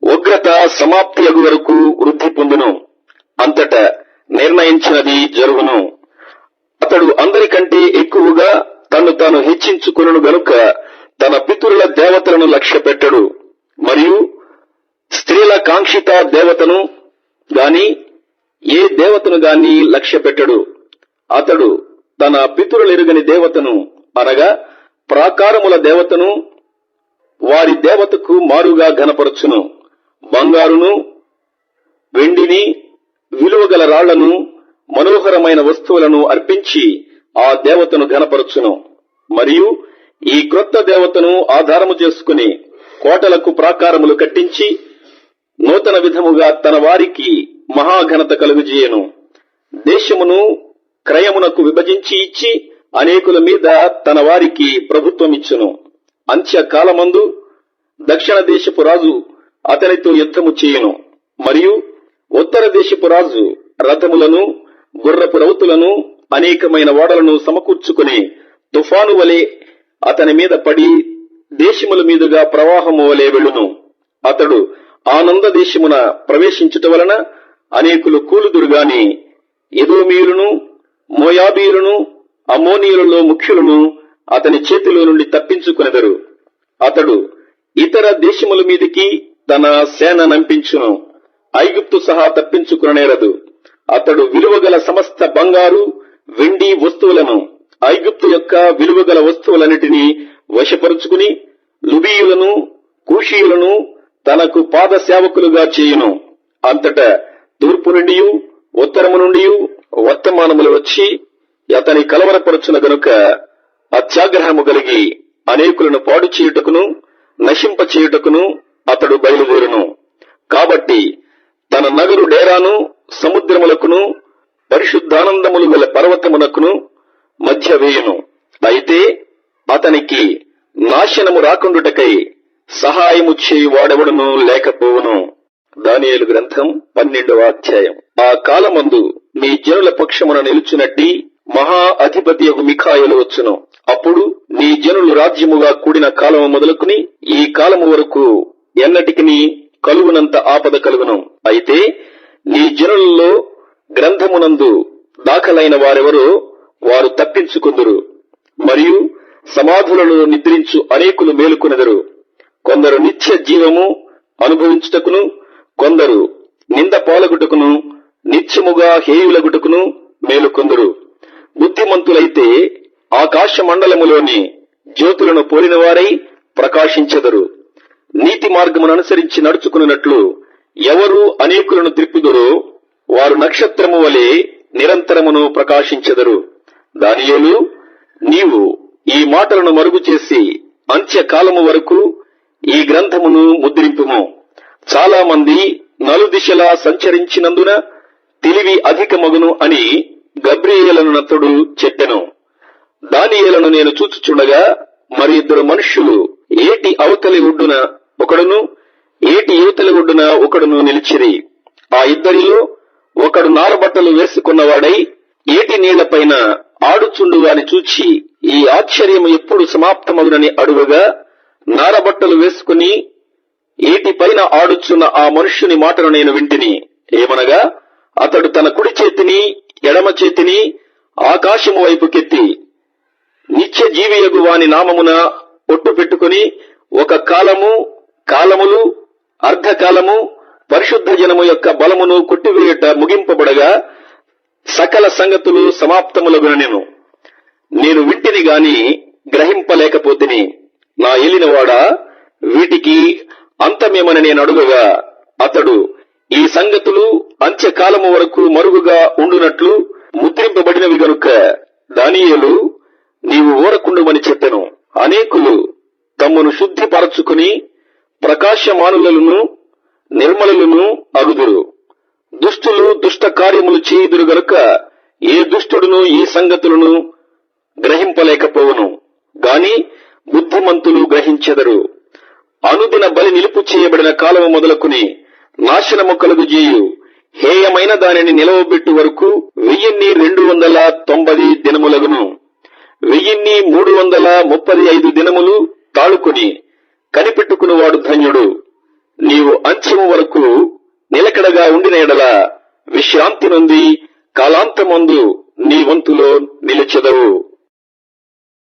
ఉగ్రత సమాప్తి అగు వరకు వృద్ధి పొందును. అంతట నిర్ణయించినది జరుగును. అతడు అందరికంటే ఎక్కువగా తన్ను తాను హెచ్చించుకొనును గనుక తన పితరుల దేవతలను లక్ష్య పెట్టడు. మరియు స్త్రీల కాంక్షిత దేవతను గాని ఏ దేవతను గాని లక్ష్య పెట్టడు. అతడు తన పితరులెరుగని దేవతను అనగా ప్రాకారముల దేవతను వారి దేవతకు మారుగా ఘనపరచును. బంగారును వెండిని విలువగల రాళ్లను మనోహరమైన వస్తువులను అర్పించి ఆ దేవతను ఘనపరచును. మరియు ఈ క్రొత్త దేవతను ఆధారము చేసుకుని కోటలకు ప్రాకారములు కట్టించి నూతన విధముగా తన వారికి మహాఘనత కలుగుజేయను. దేశమును క్రయమునకు విభజించి ఇచ్చి అనేకుల మీద తన వారికి ప్రభుత్వం ఇచ్చును. అంత్యకాలమందు దక్షిణ దేశపు రాజు అతనితో యుద్ధము చేయును. మరియు ఉత్తర దేశపు రాజు రథములను గుర్రపు రౌతులను అనేకమైన ఓడలను సమకూర్చుకుని తుఫాను వలె అతని మీద పడి దేశముల మీదుగా ప్రవాహము వలె వెళ్ళును. అతడు ఆనంద దేశమున ప్రవేశించుట వలన అనేకులు కూలుదురు గాని ఎదోమీయులను మోయాబీయులను అమ్మోనీయులలో ముఖ్యులను అతని చేతిలో నుండి తప్పించుకొనెదరు. అతడు ఇతర దేశముల మీదికి తన సేన నంపించును. ఐగుప్తు సహా తప్పించుకునేరదు. అతడు విలువగల సమస్త బంగారు వెండి వస్తువులను ఐగుప్తు యొక్క విలువగల వస్తువులన్నిటినీ వశపరుచుకుని లుబీయులను కూషీయులను తనకు పాద సేవకులుగా చేయును. అంతటా తూర్పు నుండి ఉత్తరము నుండి వర్తమానములు వచ్చి అతని కలవరపరచున గనుక అత్యాగ్రహము కలిగి అనేకులను పాడు చేయుటకును నశింప చేయుటకును అతడు బయలుదేరును. కాబట్టి తన నగరు డేరాను సముద్రములకును పరిశుద్ధానందములు గల పర్వతమునకును మధ్య వేయును. అయితే అతనికి నాశనము రాకుండుటకై సహాయము చేయు వాడెవడును లేకపోవును. దానియేలు గ్రంథం 12వ అధ్యాయం. ఆ కాలమందు నీ జనుల పక్షమున నిలుచునట్టి మహా అధిపతియగు మిఖాయేలు వచ్చును. అప్పుడు నీ జనులు రాజ్యముగా కూడిన కాలము మొదలుకుని ఈ కాలము వరకు ఎన్నటికి కలుగునంత ఆపద కలుగును. అయితే నీ జనులలో గ్రంథమునందు దాఖలైన వారెవరో వారు తప్పించుకుందురు. మరియు సమాధులలో నిద్రించు అనేకులు మేలుకొనెదరు. కొందరు నిత్య జీవము అనుభవించుటకును కొందరు నింద పాలగుటకును నిత్యముగా హేయులగుటకును మేలుకొందురు. బుద్ధిమంతులైతే ఆకాశ మండలములోని జ్యోతులను పోలిన వారై ప్రకాశించెదరు. నీతి మార్గమును అనుసరించి నడుచుకున్నట్లు ఎవరు అనేకులను త్రిప్పుదురో వారు నక్షత్రము వలె నిరంతరమును ప్రకాశించెదరు. దానియేలు, నీవు ఈ మాటలను మరుగు చేసి అంత్యకాలము వరకు ఈ గ్రంథమును ముద్రింపుము. చాలా మంది నలుదిశలా సంచరించినందున తెలివి అధికమగును అని గబ్రియేలనతడు చెప్పెను. దానియేలును నేను చూచుచుండగా మరి ఇద్దరు మనుష్యులు ఏటి అవతలి ఒడ్డున ఒకడును ఏటి యువతలి ఒడ్డున ఒకడును నిలిచిరి. ఆ ఇద్దరిలో ఒకడు నారబట్టలు వేసుకున్నవాడై ఏటి నీళ్లపైన ఆడుచుండుగాని చూచి ఈ ఆశ్చర్యము ఎప్పుడు సమాప్తమగునని అడుగగా నారబట్టలు వేసుకుని ఏటి పైన ఆడుచున్న ఆ మనుష్యుని మాటను నేను వింటిని. ఏమనగా అతడు తన కుడి చేతిని ఎడమ చేతిని ఆకాశము వైపుకెత్తి నిత్య జీవియగు వాని నామమున ఒట్టు పెట్టుకుని ఒక కాలము కాలములు అర్ధకాలము పరిశుద్ధ జనము యొక్క బలమును కొట్టివేయుట ముగింపబడగా సకల సంగతులు సమాప్తములగునెను. నేను వింటిని గాని గ్రహింపలేకపోతిని. నా ఏలినవాడా, వీటికి అంతమేమని నేను అడుగగా అతడు, ఈ సంగతులు అంత్యకాలము వరకు మరుగుగా ఉండునట్లు ముద్రింపబడినవి గనుక దానియేలు నీవు ఊరకుండుమని చెప్పెను. అనేకులు తమ్మును శుద్ధిపరచుకుని ప్రకాశమానులను నిర్మలులను అగుదురు. దుష్టులు దుష్ట కార్యములు చేయుదురు గనుక ఏ దుష్టుడును ఈ సంగతులను గ్రహింపలేకపోవును. గాని బుద్ధిమంతులు గ్రహించెదరు. అనుదిన బలి నిలుపు చేయబడిన కాలము మొదలుకుని నాశనము కలుగుజేయు హేయమైన దానిని నిలవబెట్టు వరకు 1290 దినములగును. 1335 దినములు తాళుకుని కనిపెట్టుకునివాడు ధన్యుడు. నీవు అంత్యము వరకు నిలకడగా ఉండిన ఎడల విశ్రాంతి నొంది కాలాంతమందు నీ వంతులో నిలిచెదవు.